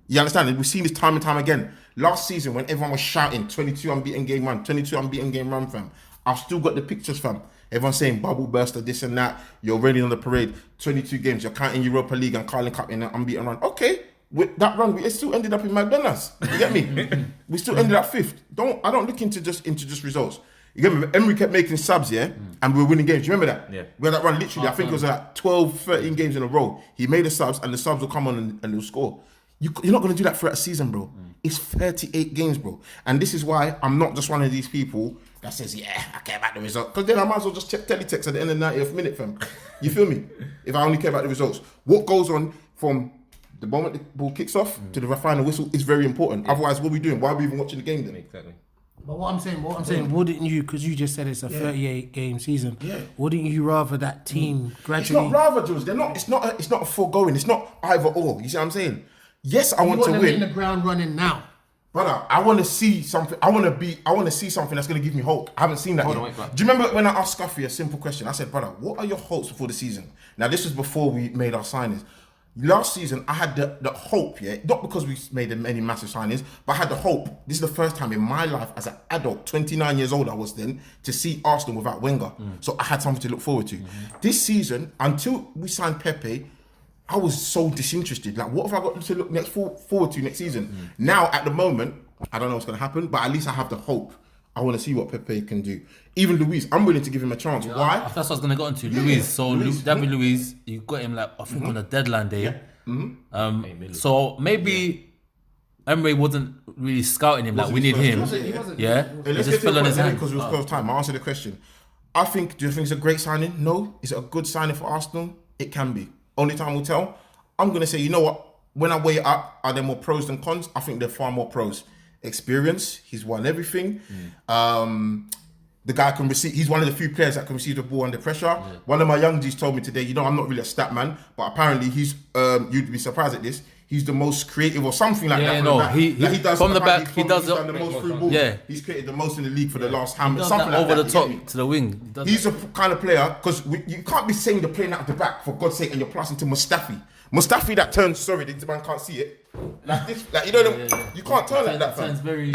You understand? We've seen this time and time again. Last season when everyone was shouting 22 unbeaten game run, fam. I've still got the pictures, fam. Everyone's saying bubble burster, this and that. You're already on the parade. 22 games. You're counting Europa League and Carling Cup in an unbeaten run. Okay, with that run, we still ended up in McDonald's. You get me? We still ended up 5th. I don't look into just results. You get me? Emery kept making subs, and we were winning games. Do you remember that? Yeah. We had that run literally. I think it was like 12, 13 games in a row. He made the subs, and the subs will come on and they'll score. You're not going to do that throughout a season, bro. It's 38 games, bro. And this is why I'm not just one of these people that says, I care about the result. Because then I might as well just check teletext at the end of the 90th minute, fam. You feel me? If I only care about the results. What goes on from the moment the ball kicks off to the final whistle is very important. Yeah. Otherwise, what are we doing? Why are we even watching the game then? Exactly. But what I'm saying, wouldn't you, because you just said it's a 38 game season, wouldn't you rather that team gradually... It's not rather, Jules. It's not a foregoing. It's not either or. You see what I'm saying? Yes, I want to win. In the ground running now. Brother, I want to see something. I want to see something that's going to give me hope. I haven't seen that yet. Do you remember when I asked Scuffy a simple question? I said, brother, what are your hopes before the season? Now, this was before we made our signings. Last season, I had the hope, not because we made any massive signings, but I had the hope. This is the first time in my life as an adult, 29 years old I was then, to see Arsenal without Wenger. So I had something to look forward to. This season, until we signed Pepe, I was so disinterested. Like, what have I got to look forward to next season? Now, at the moment, I don't know what's going to happen, but at least I have the hope. I want to see what Pepe can do. Even Luis, I'm willing to give him a chance. Why? That's what I was going to go into. Luis. So, David Luis, you got him, like, I think on the deadline day. So, maybe Emery wasn't really scouting him, like, we need him. He wasn't. Yeah? Hey, let's get to the point because it was close time. I'll answer the question. Do you think it's a great signing? No. Is it a good signing for Arsenal? It can be. Only time will tell. I'm going to say, you know what? When I weigh it up, are there more pros than cons? I think there are far more pros. Experience, he's won everything. The guy can receive, he's one of the few players that can receive the ball under pressure. One of my young G's told me today, I'm not really a stat man, but apparently he's, you'd be surprised at this, he's the most creative or something like that. No, he does from the back, he does the most through balls. Yeah. He's created the most in the league for the last hammer. Something like over the top to the wing. He's a kind of player, because you can't be saying they're playing out the back, for God's sake, and you're passing to Mustafi that turns, sorry, the man can't see it. Like this, like you can't turn like that, fam. Turns very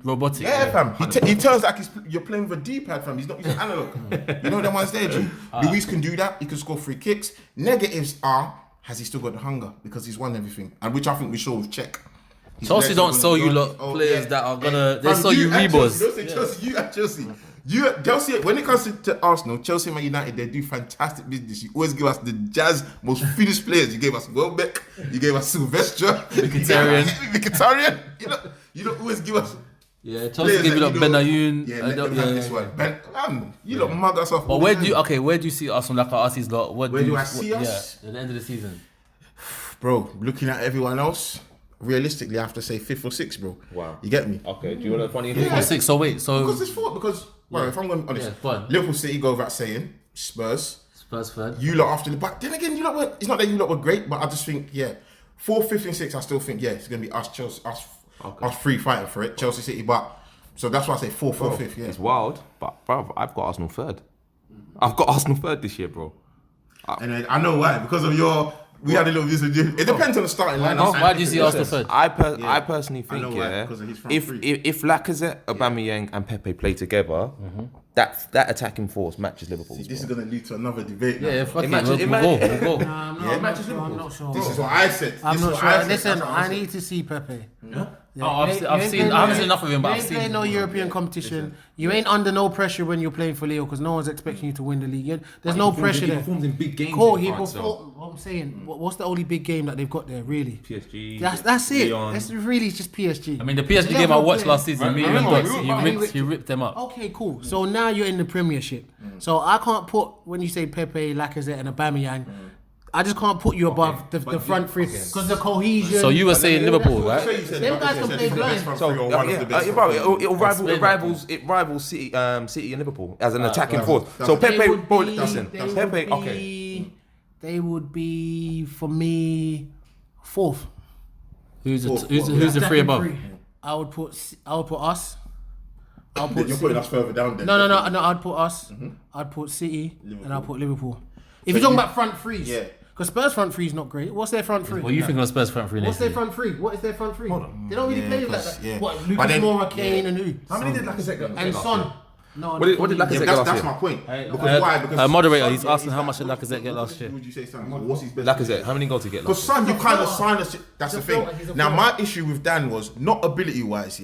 robotic. Yeah, fam. He turns like you're playing with a D-pad, fam. He's not using analog. You know them ones there, G. Luis can do that. He can score free kicks. Negatives are has he still got the hunger? Because he's won everything, and which I think we saw with Czech. Chelsea don't sell you lot players that are gonna. They sell you Rebos. You at Chelsea. Chelsea, when it comes to Arsenal, Chelsea, Man United, they do fantastic business. You always give us the jazz, most finished players. You gave us Welbeck, you gave us Sylvestre, Mkhitaryan. You don't always give us. Yeah, Chelsea give you like Benayoun. Yeah, let them have this one. You lot mug us off. But where do you see Arsenal like Arsenal's lot? Where do I see us? Yeah, at the end of the season. Bro, looking at everyone else, realistically, I have to say 5th or 6th, bro. Wow. You get me? Okay, do you want a funny Fifth or sixth? So wait, Because it's 4, well, if I'm going to be honest, Liverpool City go without saying, Spurs third. You lot after but then again, it's not that you lot were great, but I just think, 4th, 5th and 6th, I still think, it's going to be us, Chelsea, us three fighting for it, Chelsea City, but, so that's why I say 4th or 5th, It's wild, but bro, I've got Arsenal 3rd. I've got Arsenal 3rd this year, bro. And I know why, because of we had a little visit. It depends on the starting lineup. Why do you see Arsenal 3rd? I personally think, if Lacazette, Aubameyang, and Pepe play together, that attacking force matches Liverpool. This is going to lead to another debate. Yeah, fuck it. We'll go. I'm not sure. This is what I said. I'm not sure. Listen, I need to see Pepe. Yeah, I haven't seen enough of him, but I've seen. You ain't playing no European competition. You ain't under no pressure when you're playing for Leo because no one's expecting you to win the league. There's no pressure there. He performed in big games. Cool, he performed. What I'm saying, what's the only big game that they've got there, really? PSG. That's it. Leon. That's really just PSG. I mean, the PSG game I watched last season, he ripped them up. Okay, cool. So now you're in the Premiership. So I can't put, when you say Pepe, Lacazette and Aubameyang, I just can't put you above the front three because the cohesion. So you were saying Liverpool, right? Them guys can play blind. It rivals City and Liverpool as an attacking force. So Pepe, They would be for me 4th. Who's the three above? I would put us. You're putting us further down then. No. I'd put us. I'd put City and I'd put Liverpool. If you're talking about front threes, because Spurs front three is not great. What's their front three? What you think of Spurs front three? What's their front three? What is their front three? They don't really play like that. Yeah. What, Lucas Moura, Kane, and who? How many did Lacazette get? And Son. No, What did Lacazette get last That's year? my point. Because why? Because moderator, he's asking how much did Lacazette get last year. Would you say something? What's his best? Lacazette, how many goals did he get Because last year? Son, you kind of sign us. That's the thing. Now, my issue with Dan was not ability-wise,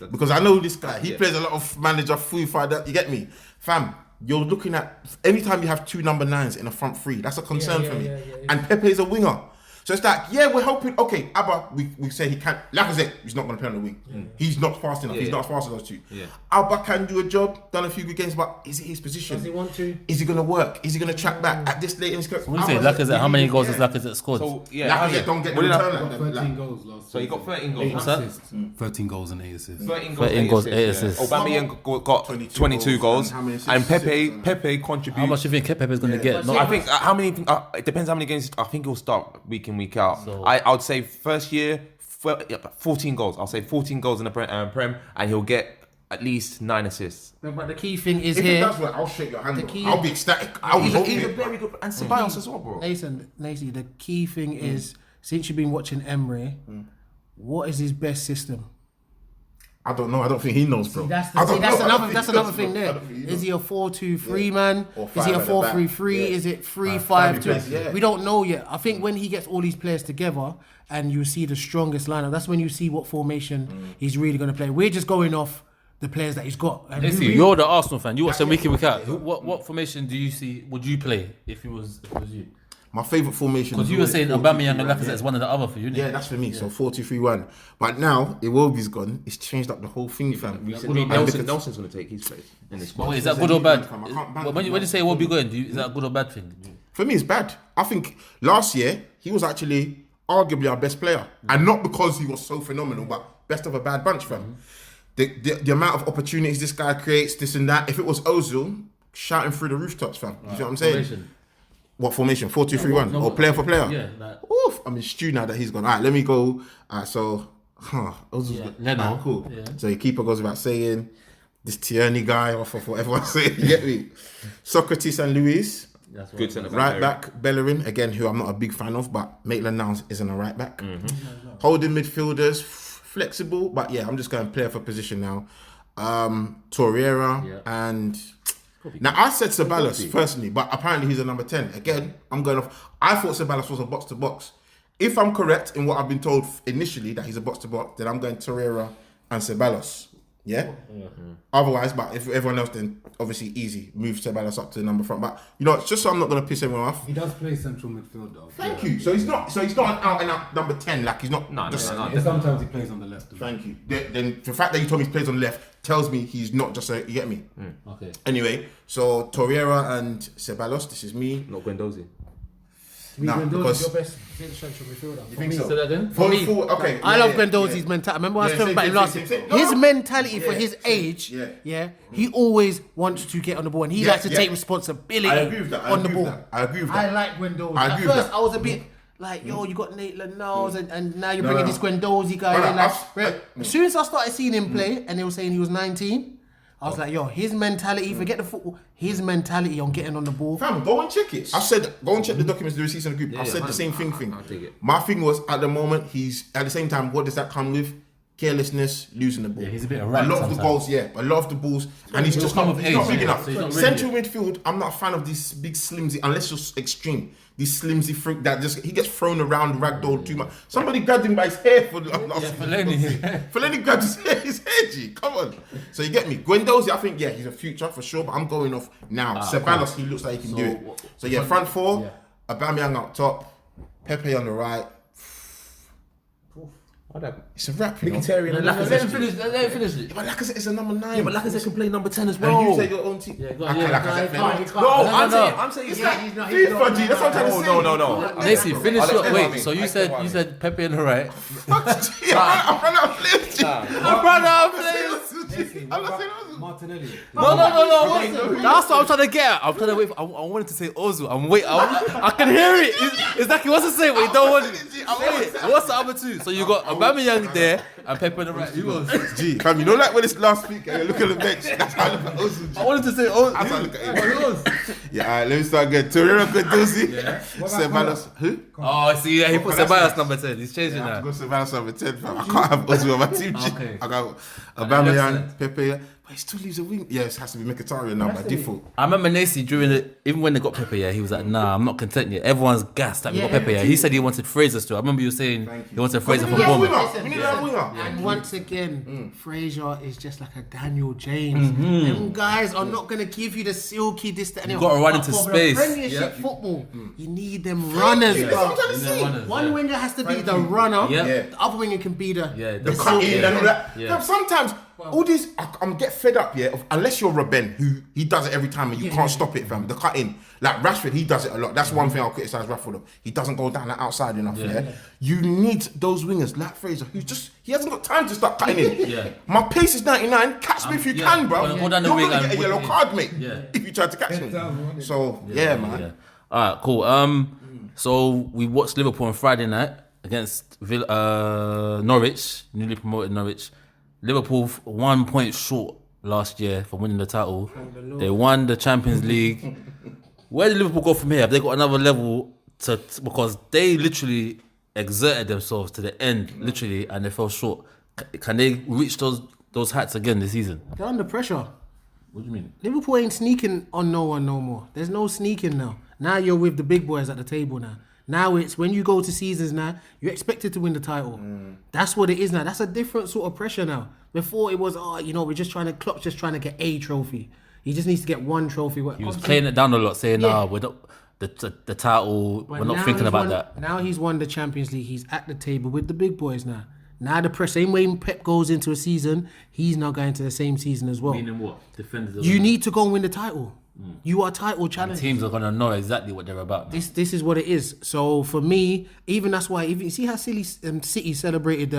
because I know this guy. He plays a lot of manager, that. You get me, fam. You're looking at anytime you have 2 number 9s in a front three. That's a concern for me. And Pepe is a winger. So it's like, we're hoping, okay, Abba, we say he can't, Lacazette, he's not going to play on the wing. He's not fast enough. He's not as fast as those two. Abba can do a job, done a few good games, but is it his position? Does he want to? Is he going to work? Is he going to track back at this late in his career? What do you say, Lacazette? How many goals has Lacazette scored? So, Lacazette don't get the return. 13 goals last So he got 13 goals. What's that? assists. 13 goals and 8 assists. 13 goals, 8 assists. Aubameyang got 22 goals, and how many assists? and Pepe contributes. How much do you think Pepe's going to get? I think how many? It depends how many games. I think he'll start week in, week out. So- I would say first year 14 goals. I'll say 14 goals in the Prem, and he'll get at least 9 assists. But the key thing is If here. he does well, I'll shake your hand. The key- I'll be ecstatic. I'll He's love a it. very good, and Ceballos as well, bro. Nesi, the key thing is, since you've been watching Emery, what is his best system? I don't know. I don't think he knows, bro. That's I don't know. I don't another think that's he another knows, thing bro. I there. don't think he Is knows. he a 4-2-3 man? Or Is he a 5 at the back. 4-3-3? Yeah. Is it 3-5-2? 5 yeah. We don't know yet. I think when he gets all these players together and you see the strongest lineup, that's when you see what formation he's really going to play. We're just going off the players that he's got. And who Nesi, really- you're the Arsenal fan. You watch them week in, week out. What formation do you see? Would you play if it was you? My favourite formation. Because you were saying Aubameyang and Lacazette is one of the other for you. Yeah, that's for me. So 4-2-3-1. But now Iwobi's gone. It's changed up the whole thing, fam. Nelson's going to take his place in this squad. Wait, is that good or bad? I can't ban When you say what be going, is that a good or bad thing? For me, it's bad. I think last year he was actually arguably our best player, and not because he was so phenomenal, but best of a bad bunch, fam. The amount of opportunities this guy creates, this and that. If it was Ozil shouting through the rooftops, fam. You know what I'm saying? Formation. What formation? 4-2-3-1 or player for player? Yeah, like, Oof, I'm in stew now that he's gone. All right, let me go. Ozil's good. Leno. Alright, cool. Yeah. So your keeper goes without saying. This Tierney guy, off of what everyone's saying. You get me? Socrates and Luis. that's what Good centre back. Right back, Bellerin, again, who I'm not a big fan of, but Maitland-Niles isn't a right back. Holding midfielders, flexible, but yeah, I'm just going player for position now. Torreira and Now, I said Stelios personally, but apparently he's a number 10. Again, I'm going off. I thought Stelios was a box-to-box. If I'm correct in what I've been told initially that he's a box-to-box, then I'm going Torreira and Stelios. Yeah? Otherwise, but if everyone else, then obviously easy. Move Stelios up to the number front. But, you know, just so I'm not going to piss everyone off. He does play central midfield though. Thank you. So he's not an out-and-out number 10. Like, he's not... No. Sometimes he plays on the left. Thank you. Then the fact that you told me he plays on the left tells me he's not just a... You get me? Okay. Anyway, so Torreira and Stelios, this is me. Not Guendouzi. Nah, because... your best central midfielder. You think so? Say that again? For me, Okay. I love Guendouzi's mentality. Remember I was talking about him last year. His mentality for his age, he always wants to get on the ball and he likes to take responsibility I agree with that. on the ball. I agree with that. I like Guendouzi. I At agree with first, that. I was a bit like, yo, you got Nate Lanose and now you're bringing this Guendouzi guy in. Like, as soon as I started seeing him play and they were saying he was 19, I was like, yo, his mentality, forget the football, his mentality on getting on the ball. Fam, go and check it. I said, go and check the documents, the receipts in the group. I said the same thing. I'll take it. My thing was, at the moment, he's, at the same time, what does that come with? Carelessness, losing the ball. Yeah, he's a bit A erratic lot of the sometimes. balls, a lot of the balls. And he's just come not, of he's not age, big yeah, enough. so he's not ready Central midfield, I'm not a fan of these big slimsy, unless you're extreme. These slimsy freak that just, he gets thrown around, ragdolled too much. Somebody grabbed him by his hair for Fellaini grabbed his hair, G. Come on. So you get me. Guendouzi, I think, he's a future for sure, but I'm going off now. Ceballos, he looks like he can do it. So front four, Aubameyang up top, Pepe on the right. It's a wrap, you know. Let him finish it. But Lacazette is a number 9. Yeah, but Lacazette can play number 10 as And well. you say your own team. Yeah, go I on, can't yeah. Lacazette fan. No, I'm saying It's yeah, like he's not- FIFA, G. That's what I'm trying to say. No. Nesi, finish I'll your. explain what I Wait, mean. so I'll you explain what I said Pepe on the right. I'm running out of players, G. I ran out of players. I'm not saying those. Martinelli. No. That's what I'm trying to get at. I'm trying to wait. I wanted to say Ozu. I can hear it. It's like he wants to say it, but he don't want to say it. What's the other two? So you got Aubameyang there and Pepe on the right. Who else? G, fam, you know like when it's last week and you look at the bench, that's how I look at Ozu, G. I wanted to say Ozu. That's how I look at him. Yeah, alright, let me start again. Torreira, Guendouzi, Ceballos. Who? Oh, see, he put Ceballos number 10. He's changing I have that. to go Ceballos number 10, fam. I can't have Ozu on my team, G. Okay. I got Aubameyang, Pepe, but he still leaves a wing. Yeah, it has to be Mkhitaryan now by default. I remember Nesi during even when they got Pepe, he was like, nah, I'm not content yet. Everyone's gassed that we got Pepe. He said he wanted Fraser still. I remember you saying he wanted Fraser from Bournemouth. We need a winger. And once again, Fraser is just like a Daniel James. Them guys are not going to give you the silky distance. You gotta run into For space. The Premiership football, you need them runners. That's what I'm trying to say. One winger has to be the runner. Yeah. The other winger can be the The cut in and all that. Yeah. Fam, sometimes all these, I'm get fed up, unless you're Robben, who he does it every time and you can't stop it, fam. The cut in. Like Rashford, he does it a lot. That's one thing I'll criticise Rashford of. He doesn't go down the outside enough, You need those wingers like Fraser, he hasn't got time to start cutting in. Yeah. My pace is 99, catch me if you can, bro. Go down the You're wing gonna and get a yellow win. card, mate, Yeah. if you try to catch me. So, man. Yeah. All right, cool. So we watched Liverpool on Friday night against Norwich, newly promoted Norwich. Liverpool 1 point short last year from winning the title. They won the Champions League. Where did Liverpool go from here? Have they got another level because they literally exerted themselves to the end, literally, and they fell short. Can they reach those heights again this season? They're under pressure. What do you mean? Liverpool ain't sneaking on no one no more. There's no sneaking now. Now you're with the big boys at the table now. Now it's when you go to seasons now, you're expected to win the title. That's what it is now. That's a different sort of pressure now. Before it was, we're just trying to, Klopp's just trying to get a trophy. He just needs to get one trophy. He was playing it down a lot, saying, Yeah. we're not, the title, But we're not now thinking he's about won- that. Now he's won the Champions League. He's at the table with the big boys now. Now the pressure, same way Pep goes into a season, he's now going to the same season as well. Meaning what? Defenders. You need to go and win the title. You are title challengers. Teams are gonna know exactly what they're about. This is what it is. So for me, even that's why, even see how silly City celebrated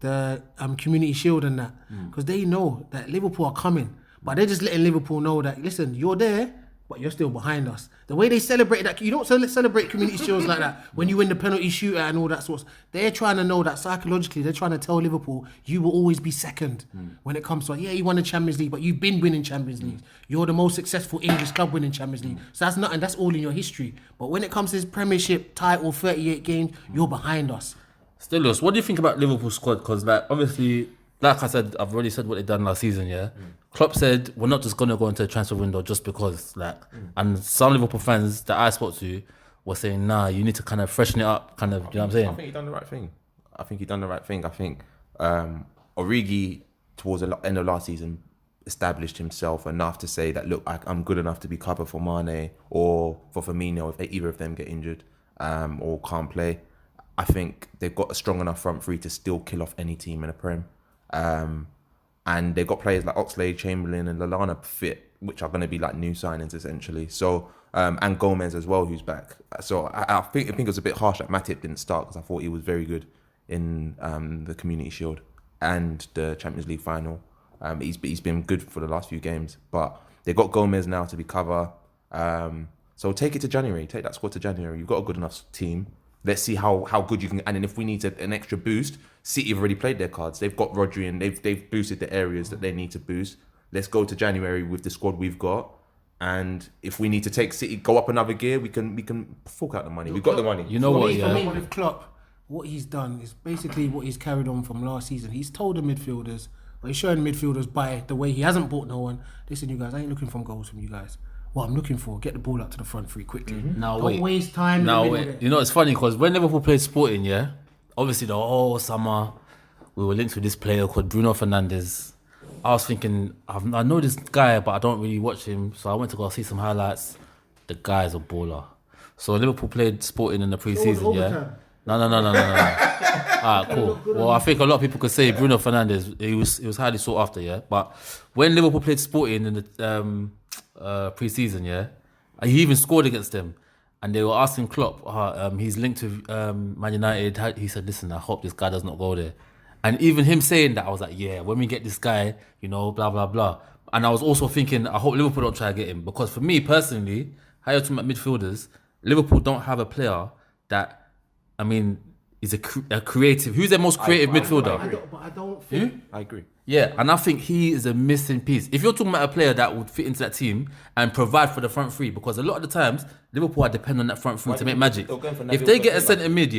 the Community Shield and that, because they know that Liverpool are coming, but they're just letting Liverpool know that, listen, you're there, but you're still behind us. The way they celebrated that, you don't celebrate Community Shields like that when you win the penalty shootout and all that sorts. They're trying to know that psychologically, they're trying to tell Liverpool, you will always be second when it comes to, you won the Champions League, but you've been winning Champions League. You're the most successful English club winning Champions League. So that's nothing, that's all in your history. But when it comes to this Premiership title, 38 games, you're behind us. Stelios, what do you think about Liverpool's squad? Because obviously, like I said, I've already said what they've done last season, Klopp said we're not just gonna go into the transfer window just because, and some Liverpool fans that I spoke to were saying, nah, you need to kind of freshen it up, kind of, you know what I'm saying? I think he done the right thing. I think Origi towards the end of last season established himself enough to say that, look, I'm good enough to be cover for Mane or for Firmino if either of them get injured or can't play. I think they've got a strong enough front three to still kill off any team in the Prem. And they've got players like Oxlade, Chamberlain and Lallana fit, which are going to be like new signings essentially. So, and Gomez as well, who's back. So I think it was a bit harsh that Matip didn't start because I thought he was very good in the Community Shield and the Champions League final. He's been good for the last few games, but they've got Gomez now to be cover. So take it to January. Take that squad to January. You've got a good enough team. Let's see how good you can. And then if we need an extra boost, City have already played their cards. They've got Rodri and they've boosted the areas that they need to boost. Let's go to January with the squad we've got. And if we need to take City, go up another gear, we can fork out the money. We've got the money. You know what? For me, with Klopp, what he's done is basically what he's carried on from last season. He's told the midfielders, or he's showing midfielders by the way he hasn't bought no one. Listen, you guys, I ain't looking for goals from you guys. What I'm looking for, get the ball up to the front three quickly. Now Don't waste time. Now in the wait. middle. You know, it's funny because when Liverpool played Sporting, obviously the whole summer we were linked with this player called Bruno Fernandes. I was thinking, I know this guy, but I don't really watch him, so I went to go see some highlights. The guy's a baller. So Liverpool played Sporting in the pre-season, overtime. No. Alright, cool. Well, I think a lot of people could say Bruno Fernandes, he was highly sought after, But when Liverpool played Sporting in the pre-season, he even scored against them. And they were asking Klopp, he's linked to Man United. He said, listen, I hope this guy does not go there. And even him saying that, I was like, when we get this guy, blah, blah, blah. And I was also thinking, I hope Liverpool don't try to get him. Because for me, personally, how you're talking about midfielders, Liverpool don't have a player that, is a creative. Who's their most creative midfielder? I don't think... I agree. Yeah, and I think he is a missing piece. If you're talking about a player that would fit into that team and provide for the front three, because a lot of the times, Liverpool are dependent on that front three to make magic. If they get a centre mid,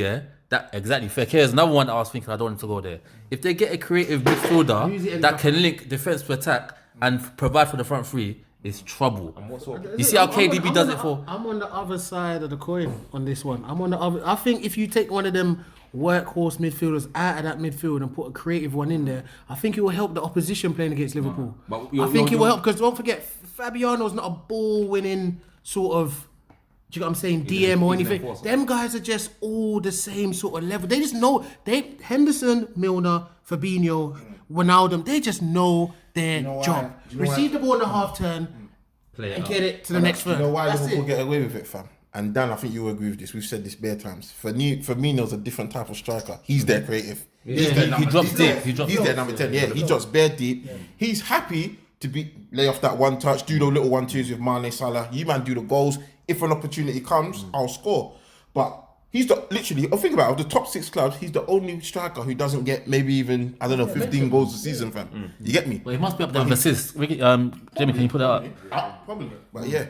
that exactly. Fekir is another one that I was thinking I don't want to go there. If they get a creative midfielder that can link defence to attack and provide for the front three, it's trouble. You see how KDB does it for... I'm on the other side of the coin on this one. I think if you take one of them workhorse midfielders out of that midfield and put a creative one in there, I think it will help the opposition playing against Liverpool. I think it will help because don't forget, Fabiano's not a ball-winning sort of, do you know what I'm saying, DM or anything. Them guys are just all the same sort of level. They just know, Henderson, Milner, Fabinho, Wijnaldum, they just know their job. Receive the ball in the half turn and get it to the next third. You know why That's Liverpool it. get away with it, fam? And Dan, I think you agree with this. We've said this bare times. Firmino's a different type of striker. He's their creative. He drops deep. He's their number 10. Yeah, he drops bare deep. He's happy to lay off that one touch, do the little 1-2s with Mane, Salah. You man do the goals. If an opportunity comes, I'll score. But he's think about it, of the top 6 clubs, he's the only striker who doesn't get maybe even, 15 goals a season, fam. You get me? Well, he must be up there with assists. Jamie, can you put that up? Probably. But yeah.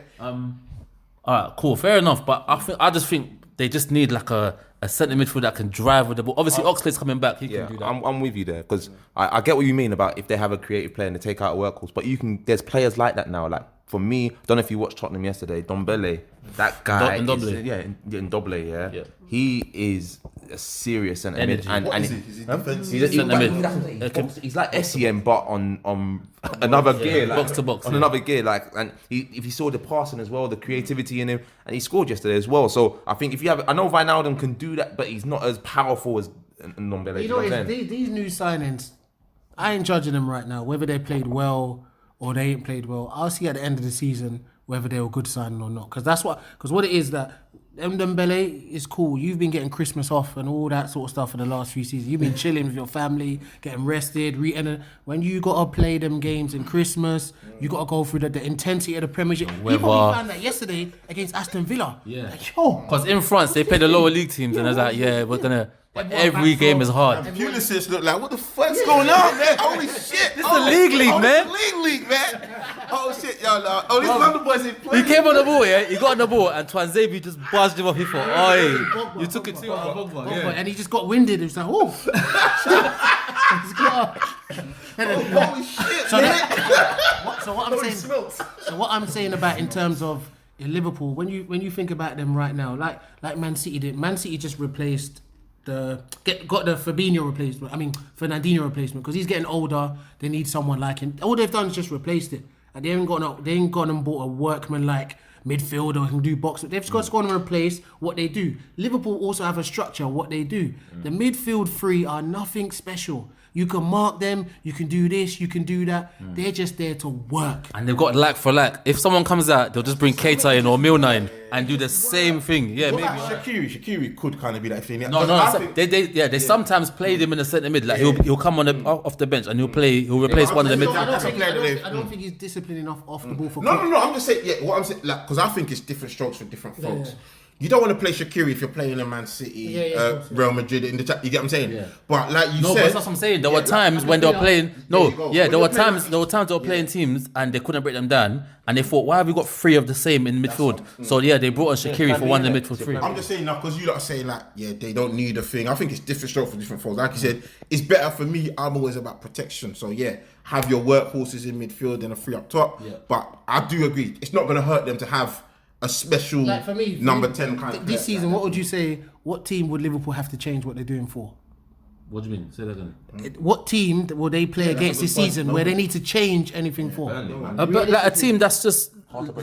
Alright, cool, fair enough. But I just think they just need like a centre midfield that can drive with the ball. Obviously, Oxlade's coming back. He can do that. I'm with you there because I get what you mean about if they have a creative player and they take out a workhorse. But there's players like that now. Like for me, don't know if you watched Tottenham yesterday. Ndombele, that guy. Ndombele, yeah. He is a serious centre mid. Is he defensive? He's like SEM, but on another gear, like, box to box, on another gear. Like, and if you saw the passing as well, the creativity in him, and he scored yesterday as well. So I think I know Wijnaldum can do that, but he's not as powerful as Ndombele. You know, these new signings, I ain't judging them right now, whether they played well or they ain't played well. I'll see at the end of the season whether they were good signing or not. Because what it is that Ndombele is cool. You've been getting Christmas off and all that sort of stuff for the last few seasons. You've been chilling with your family, getting rested, when you got to play them games in Christmas, you got to go through the intensity of the Premiership. You probably found that yesterday against Aston Villa. Yeah. Yo. Because in France, they play the lower league teams and it's like, we're going to... But every game is hard. Pulisic look like, what the fuck's going on, man? Holy shit. This is the league, man. League, man. Oh, shit, y'all. Oh, these London boys ain't playing. He came on the ball, he got on the ball and Twanzebe just buzzed him off. He thought, oi, you took it too hard. And he just got winded. He was like, oh. Holy shit, man. So what I'm saying about in terms of Liverpool, when you think about them right now, like Man City did. Man City just replaced got the Fernandinho replacement because he's getting older. They need someone like him. All they've done is just replaced it, and they ain't gone and bought a workman like midfielder who can do box. They've just gone and replaced what they do. Liverpool also have a structure of what they do. The midfield three are nothing special. You can mark them, you can do this, you can do that. They're just there to work. And they've got like for like. If someone comes out, they'll just bring Keita in or Milner in and do the same thing. Yeah, What maybe. about Shaqiri could kind of be that if they need. They sometimes play him in the centre mid. Like he'll come on off the bench and he'll replace one of the mid. I don't think he's disciplined enough off the ball for. No. I'm just saying. Yeah, what I'm saying, like, because I think it's different strokes for different folks. You don't want to play Shaqiri if you're playing in Man City, Real Madrid in the chat. You get what I'm saying? Yeah. But like you said, but that's what I'm saying. There were times when they were playing. There were times they were playing teams and they couldn't break them down, and they thought, why have we got three of the same in midfield? So they brought on Shaqiri for one of the midfield three. I'm just saying now because you lot are saying like, they don't need a thing. I think it's different strokes for different folks. Like you said, it's better for me. I'm always about protection. So have your workhorses in midfield and a three up top. Yeah. But I do agree, it's not going to hurt them to have a special for me, number 10 kind of this season. What would you say? What team would Liverpool have to change what they're doing for? What do you mean? Say that again. What team will they play against this season where they need to change anything for? A team that's just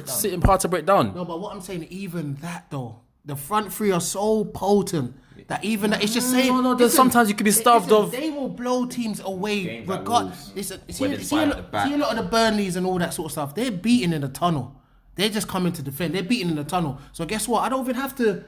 sitting hard to break down. No, but what I'm saying, even that though, the front three are so potent that even that it's just saying. No. Sometimes you could be starved of. They will blow teams away. Regardless. See a lot of the Burnleys and all that sort of stuff. They're beaten in the tunnel. They're just coming to defend. They're beating in the tunnel. So guess what? I don't even have to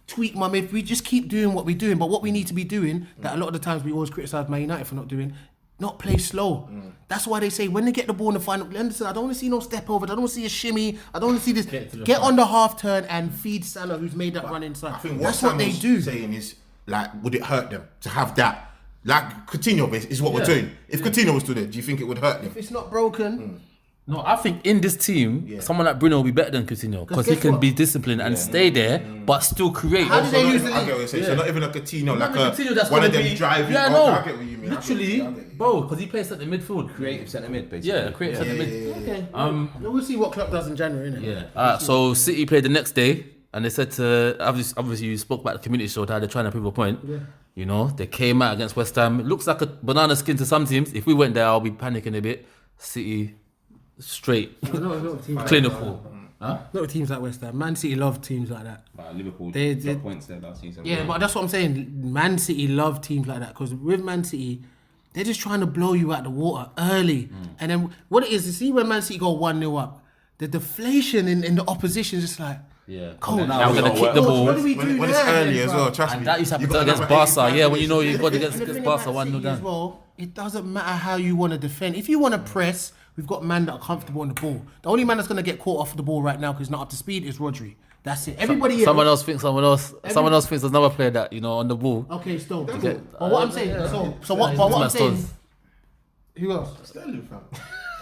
tweak my mid. We just keep doing what we're doing. But what we need to be doing, that a lot of the times we always criticise Man United for not doing, not play slow. That's why they say when they get the ball in the final, listen, I don't want to see no step over. I don't want to see a shimmy. I don't want to see this. Get on the half turn and feed Salah, who's made that run inside. I think that's what they do. Saying is, like, would it hurt them to have that? Like Coutinho is what we're doing. If Coutinho was still there, do you think it would hurt them? If it's not broken. No, I think in this team, someone like Bruno will be better than Coutinho because he can be disciplined and stay there, but still create. How did they lose the I get what you're saying. So not even a Coutinho, like one of them driving. Yeah, no. I get what you mean. Literally, bro, because he plays at the midfield. Creative centre mid, basically. Yeah, creative centre mid. Okay. We'll see what Klopp does in January, innit? Yeah. So City played the next day, and they said to obviously you spoke about the community shield, how they're trying to prove a point. Yeah. You know, they came out against West Ham. It looks like a banana skin to some teams. If we went there, I'll be panicking a bit. City. Straight, clinical. Not with teams like West Ham. Man City love teams like that. Liverpool got points there last season. Yeah, but that's what I'm saying. Man City love teams like that because with Man City, they're just trying to blow you out the water early. And then what it is, you see when Man City go 1-0 up, the deflation in the opposition is just like, cold. Now we're going to kick the ball. What do we do when it's early as well, trust me. And that used to happen against Barca. Yeah, when you know you've got to get Barca 1-0 down. Well, it doesn't matter how you want to defend. If you want to press, we've got men that are comfortable on the ball. The only man that's going to get caught off the ball right now because he's not up to speed is Rodri. That's it. Everybody. Someone else thinks there's another player that on the ball. Okay, still. But what I'm saying. So what I'm saying. Who else? Sterling, fam.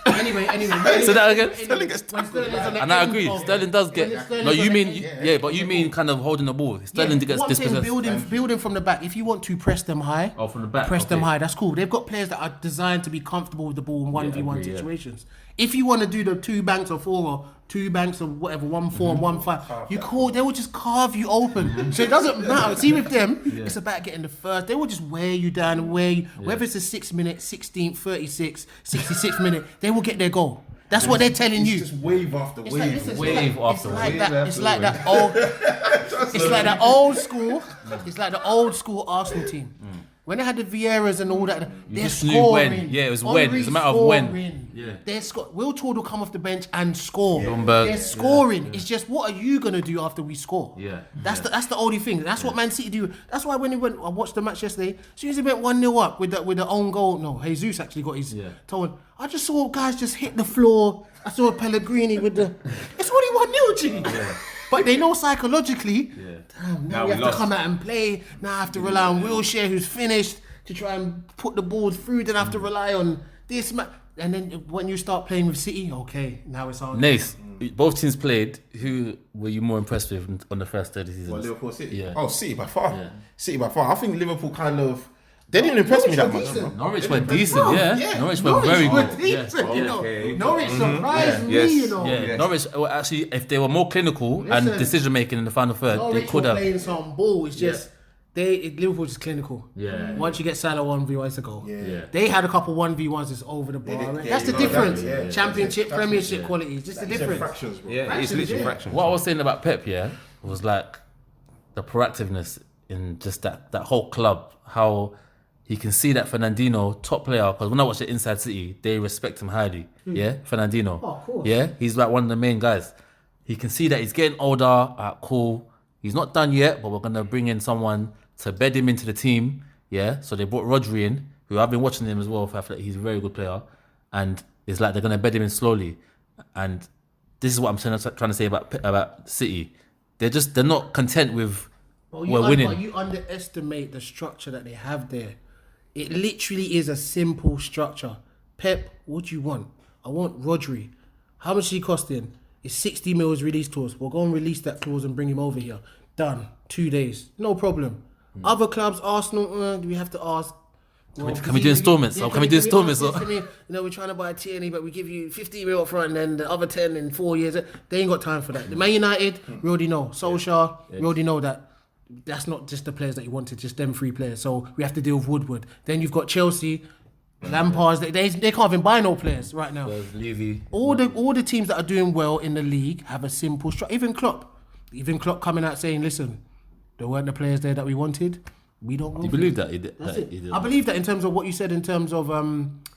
Anyway. Say that again. Sterling gets tackled. And I agree. Sterling does get. No, you mean but you mean kind of holding the ball. Sterling gets dispossessed. Building from the back. If you want to press them high, from the back, press them high. That's cool. They've got players that are designed to be comfortable with the ball in 1v1 situations. If you want to do the 2 banks of 4 or 2 banks of whatever, 1-4 and 1-5, they will just carve you open. So it doesn't matter. See with them, it's about getting the first. They will just wear you down, whether it's a 6 minute, 16th, 36, 66th minute, they will get their goal. That's what they're telling you. Just wave after wave. Wave after wave. It's like that old. It's like that old school. It's like the old school Arsenal team. When they had the Vieiras and all that, they're scoring. When. Yeah, it was when. It's a matter of when. Yeah. Will Chord will come off the bench and score. They're scoring. It's just, what are you going to do after we score? Yeah. That's the only thing. That's what Man City do. That's why when I watched the match yesterday, as soon as he went 1-0 up with the own goal, Jesus actually got his toe. I just saw guys just hit the floor. I saw Pellegrini with the... It's only 1-0, G. Yeah. But they know psychologically, damn, now we have to come out and play. Now I have to rely on Wilshere, who's finished, to try and put the ball through. Then I have to rely on this. And then when you start playing with City, okay, now it's on. Nesi, both teams played. Who were you more impressed with on the first 30 seasons? Liverpool, City? Yeah. Oh, City by far. Yeah. City by far. I think Liverpool kind of... They didn't impress me that much. decent. Bro. Norwich were decent, yeah. Norwich were very good. Decent, you know. Okay. Norwich surprised me, Yes. you know. Yeah, Norwich were actually, if they were more clinical and Listen, decision making in the final third, Norwich they could were have. playing some ball. It's just Liverpool's just clinical. Yeah. Once you get Salah 1v1, it's a goal. Yeah. They had a couple 1v1s that's over the bar. did, That's the yeah, difference. exactly, yeah. Championship, Premiership quality. It's just the difference. Fractions, bro. Yeah, it's literally fractions. What I was saying about Pep, was like the proactiveness in just that whole club. How he can see that Fernandinho, top player, because when I watch the Inside City, they respect him highly. Yeah, Fernandinho. Oh, of course. Yeah, he's like one of the main guys. He can see that he's getting older. Cool. He's not done yet, but we're gonna bring in someone to bed him into the team. Yeah, so they brought Rodri in, who I've been watching him as well. I feel like he's a very good player, and it's like they're gonna bed him in slowly. And this is what I'm trying to say about City. They're not content with we're winning. But you underestimate the structure that they have there. It literally is a simple structure. Pep, what do you want? I want Rodri. How much is he costing? It's 60 mils release clause. We'll go and release that clause and bring him over here. Done. 2 days. No problem. Other clubs, Arsenal, do we have to ask? Can we do installments? Or can we do installments? We're trying to buy a Tierney, but we give you 50 mil up front and then the other 10 in 4 years. They ain't got time for that. The Man United, we already know. Solskjaer, we already know that. That's not just the players that you wanted, just them 3 players. So we have to deal with Woodward. Then you've got Chelsea, Lampard's. They can't even buy no players right now. Levy. All the teams that are doing well in the league have a simple structure. Even Klopp coming out saying, listen, there weren't the players there that we wanted. We don't. Do you believe that? He did. I believe that in terms of what you said in terms of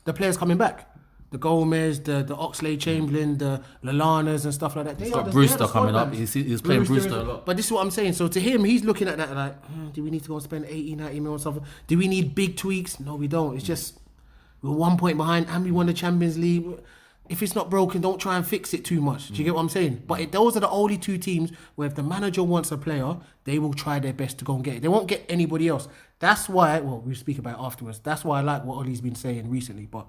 the players coming back. The Gomez, the Oxlade-Chamberlain, the Lallana's and stuff like that. He's got Brewster coming up. He was playing Brewster a lot. But this is what I'm saying. So to him, he's looking at that like, do we need to go and spend 80, 90 mil on something? Do we need big tweaks? No, we don't. It's just we're 1 point behind and we won the Champions League. If it's not broken, don't try and fix it too much. Do you get what I'm saying? But those are the only 2 teams where if the manager wants a player, they will try their best to go and get it. They won't get anybody else. That's why, well, we'll speak about it afterwards. That's why I like what Ollie's been saying recently. But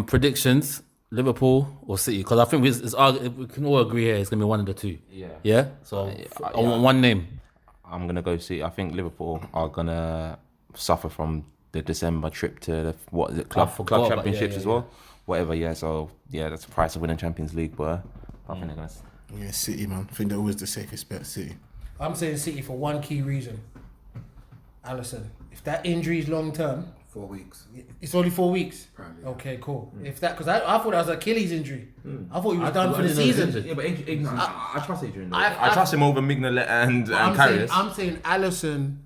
predictions: Liverpool or City? Because I think we can all agree here it's gonna be one of the 2. Yeah. Yeah. So I want one name. I'm gonna go see. I think Liverpool are gonna suffer from the December trip to club championships as well. Whatever, yeah. So yeah, that's the price of winning Champions League, but I think they're gonna. Yeah, City, man. I think they're always the safest bet. City. I'm saying City for one key reason. Alisson, if that injury is long term, 4 weeks. it's only 4 weeks. Apparently. Okay, cool. If that, because I thought that was Achilles injury. I thought he was done for the season. Yeah, but I trust Adrian. I trust him over Mignolet and Karius. I'm saying Alisson.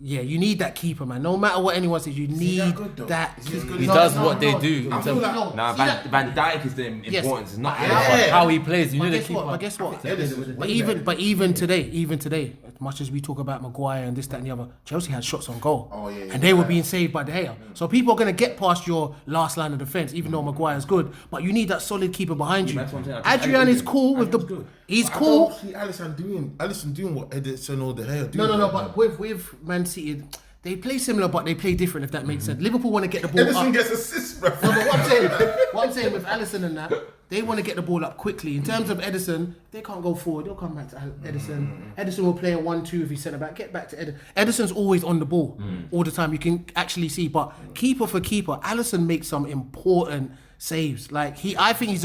Yeah, you need that keeper, man. No matter what anyone says, you need that keeper. He does what they do. I feel like Nah, Van Dijk is the importance. It's not How he plays. You But need a guess keeper. what? But guess what? But even today, as much as we talk about Maguire and this, that, and the other, Chelsea had shots on goal, and they were being saved by De Gea. So people are gonna get past your last line of defense, even though Maguire's good. But you need that solid keeper behind you. That's what I'm saying. Adrian is cool with the. He's cool. I don't see Alisson doing what Edison or De Gea do. No. But with Man City, they play similar, but they play different. If that makes sense. Liverpool want to get the ball Edison up. gets assists, bro. No, but what I'm saying with Alisson and that, they want to get the ball up quickly. In terms of Edison, they can't go forward. They'll come back to Edison. Edison will play a 1-2 if he's centre back. Get back to Edison. Edison's always on the ball all the time. You can actually see. But keeper for keeper, Alisson makes some important saves. I think he's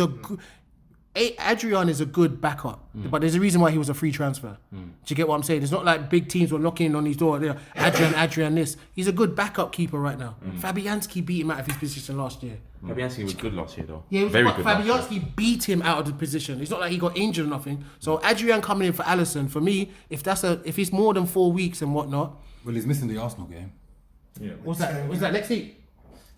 Adrian is a good backup, but there's a reason why he was a free transfer. Do you get what I'm saying? It's not like big teams were knocking on his door. Adrian this. He's a good backup keeper right now. Fabianski beat him out of his position last year. Fabianski was good last year, though. Yeah, very good. Fabianski beat him out of the position. It's not like he got injured or nothing. So Adrian coming in for Alisson, for me, if it's more than 4 weeks and whatnot. Well, he's missing the Arsenal game. Yeah. What's that next week?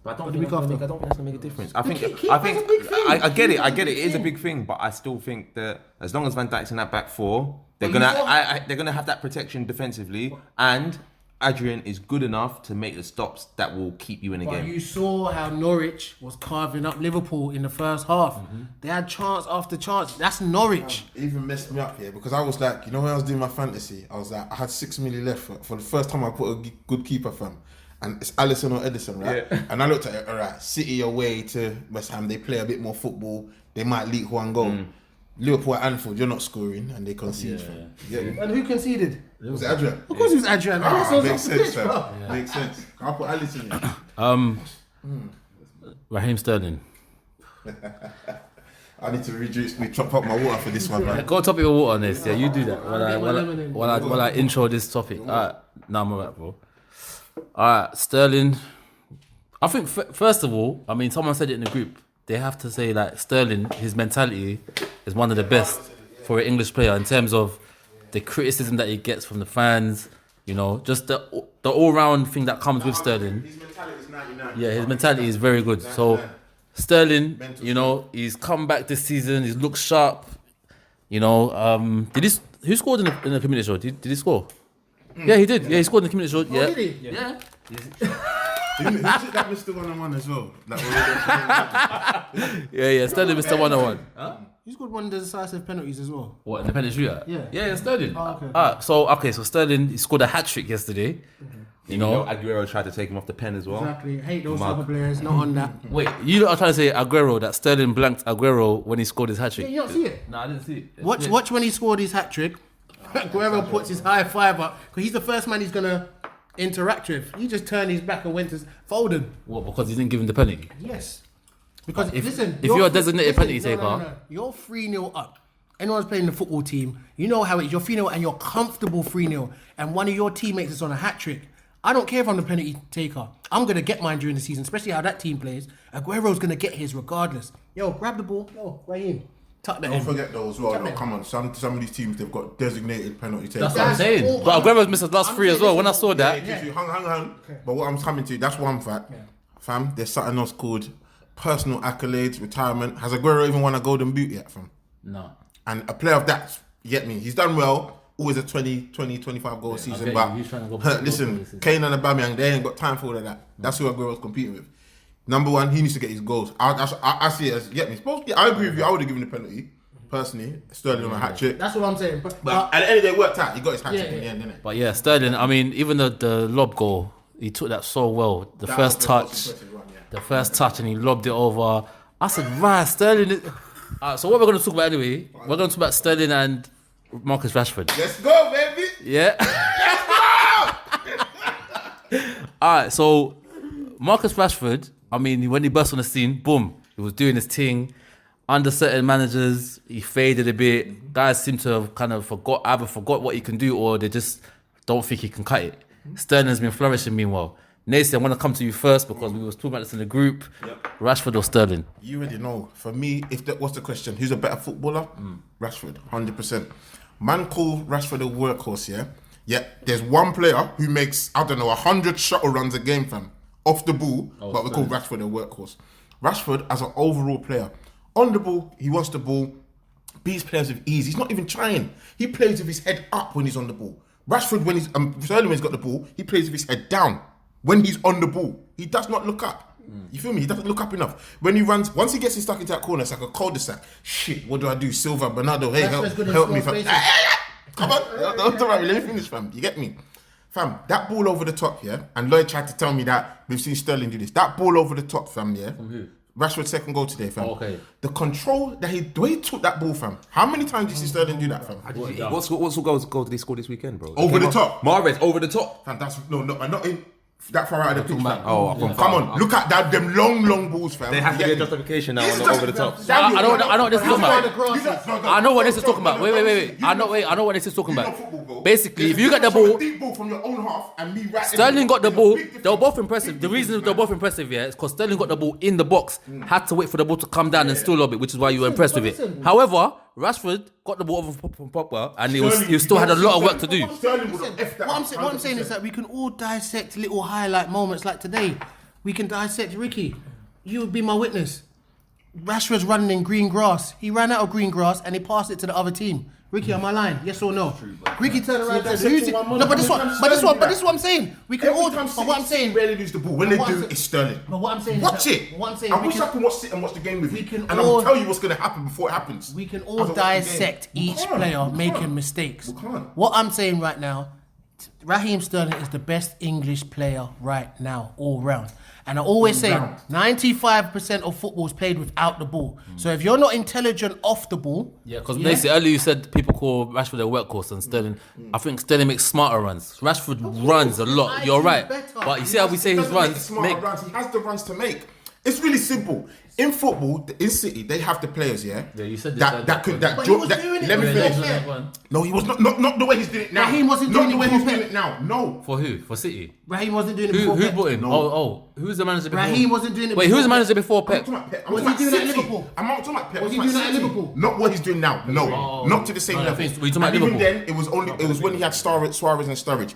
But I don't the think week that's gonna make a difference. I think keeper's a big thing. I get it. It is a big thing, but I still think that as long as Van Dijk's in that back 4, they're gonna have that protection defensively, and Adrian is good enough to make the stops that will keep you in a But game. you saw how Norwich was carving up Liverpool in the first half. They had chance after chance. That's Norwich. It even messed me up here because I was like, when I was doing my fantasy, I was like, I had 6 million left for the first time I put a good keeper fam. And it's Alisson or Edison, right? Yeah. And I looked at it, all right, City away to West Ham, they play a bit more football, they might leak one goal. Liverpool at Anfield, you're not scoring, and they concede. Fam. Yeah. And who conceded? Was it Adrian? Of course it was Adrian. Makes sense, fam. Makes sense. I'll put Alisson in. Raheem Sterling. I need to reduce me, chop up my water for this one, man. Go topic of water on this. Yeah, you do that while I intro this topic. Alright, now I'm alright, bro. Alright, Sterling. I think first of all, I mean, someone said it in the group. They have to say that Sterling, his mentality is one of the best for an English player in terms of the criticism that he gets from the fans. You know, just the all-round thing that comes with Sterling. His mentality is 99. Yeah, his mentality is very good. So Sterling, you know, he's come back this season. He's looked sharp. You know, who scored in the community show? Did he score? Yeah, he did. Yeah, he scored in the community show. Yeah. Did he? Yeah. Who's it that Mr. 101 as well? Yeah. Sterling, Mr. 101. Huh? He scored one of the decisive penalties as well. What, in the penalty shootout? Yeah, Sterling. Oh, okay. So Sterling, he scored a hat-trick yesterday. You know, Aguero tried to take him off the pen as well. Exactly. Hate those type of players. Not on that. wait, you are trying to say Aguero, that Sterling blanked Aguero when he scored his hat-trick? Yeah, you don't see it. No, I didn't see it. Watch when he scored his hat-trick. Aguero puts his high five up because he's the first man he's gonna interact with. He just turned his back and went to Foden. What, because he didn't give him the penalty? Yes. Because if you're a designated penalty taker... No. You're 3-0 up. Anyone's playing the football team, you know how it is. You're 3-0 and you're comfortable 3-0 and one of your teammates is on a hat-trick. I don't care if I'm the penalty taker. I'm going to get mine during the season, especially how that team plays. Aguero's going to get his regardless. Yo, grab the ball. Yo, right in. Tuck that in. Don't forget though as well. No, come on, some of these teams they've got designated penalty takers. That's what I'm saying. But Aguero's missed his last three as well. When I saw that, Hang. Okay. But what I'm coming to, that's one fact. Yeah. Fam, there's something else called personal accolades, retirement. Has Aguero even won a golden boot yet, fam? No. And a player of that, you get me? He's done well. Always a 25 goal season. But listen, Kane and Aubameyang, they ain't got time for all of that. That's who Aguero's competing with. Number one, he needs to get his goals. I see it as, get me? I agree with you. I would have given the penalty, personally. Sterling on a hat-trick. That's what I'm saying. But at the end of the day, it worked out. He got his hat-trick in the end, didn't it? But yeah, Sterling, I mean, even the lob goal, he took that so well. The first touch, and he lobbed it over. I said, right, Sterling. So what we're going to talk about anyway, we're going to talk about Sterling and Marcus Rashford. Let's go, baby. Yeah. All right, so Marcus Rashford, I mean, when he burst on the scene, boom, he was doing his thing. Under certain managers, he faded a bit. Guys seem to have kind of either forgot what he can do or they just don't think he can cut it. Sterling's been flourishing meanwhile. Nesi, I want to come to you first because we was talking about this in the group. Yep. Rashford or Sterling? You already know. For me, what's the question? Who's a better footballer? Rashford, 100%. Man call Rashford a workhorse, yeah? Yeah, there's one player who makes, 100 shuttle runs a game, fam. Off the ball, but we call Rashford a workhorse. Rashford, as an overall player, on the ball, he wants the ball, beats players with ease. He's not even trying. He plays with his head up when he's on the ball. Rashford, Sterling when he's got the ball, he plays with his head down. When he's on the ball, he does not look up. You feel me? He doesn't look up enough. When he runs, once he gets stuck into that corner, it's like a cul-de-sac. Shit, what do I do? Silva, Bernardo, hey, help me, fam. Come on, don't worry, let me finish, fam. You get me? Fam, that ball over the top, yeah? And Lloyd tried to tell me that we've seen Sterling do this. That ball over the top, fam, yeah? From who? Rashford's second goal today, fam. Okay. The control, the way he took that ball, fam. How many times did you see Sterling do that, fam? What goal did he score this weekend, bro? Over the top. Mahrez, over the top. Fam, that's, not in... That far out of the pitch, fam. Come on, look at that, them long balls, fam. They have to be a justification now on the over the top. I know what this is talking about. I know what this is talking about. Wait. I know what this is talking about. Basically, if you get the ball, deep ball from your own half and me right. Sterling got the ball. They were both impressive. The reason they were both impressive, yeah, is because Sterling got the ball in the box, had to wait for the ball to come down and still lob it, which is why you were impressed with it. However, Rashford got the ball over from Pogba, and he still had a lot of work to do. What I'm saying is that we can all dissect little highlight moments like today. We can dissect Ricky. You would be my witness. Rashford's running in green grass. He ran out of green grass and he passed it to the other team. Ricky, am I lying? Yes or no? Ricky turned around and said, "Who's it?" No, but this is what I'm saying. We can all. But what I'm saying, rarely lose the ball. When they do, it's Sterling. But what I'm saying, watch it. What I'm saying, I wish I can sit and watch the game with you, and I'll tell you what's going to happen before it happens. We can all dissect each player making mistakes. What I'm saying right now, Raheem Sterling is the best English player right now, all round. And I always say 95% of football is played without the ball. So if you're not intelligent off the ball... Yeah, because basically earlier you said people call Rashford a workhorse and Sterling. I think Sterling makes smarter runs. Rashford runs a lot. You're right. But you see how we say his runs? He has the runs to make. It's really simple. In football, in City, they have the players, yeah? Yeah, you said that could... But he was doing it let me before finish. Pep. No, he was not the way he's doing it now. Raheem wasn't doing it the way before he's doing Pep. it now. No. For who? For City? Raheem wasn't doing it before Who Pep. brought him? Oh, who's the manager before? Raheem wasn't doing it Wait, before who's the manager Pep. before I'm Pep? talking about Pep. I'm Was talking he doing about that at City. Liverpool? I'm not talking about Pep. Was I'm he talking doing that about at City. Liverpool? Not what he's doing now. No, not to the same No, level. were you talking about And even Liverpool? then, it was when he had Suarez and Sturridge.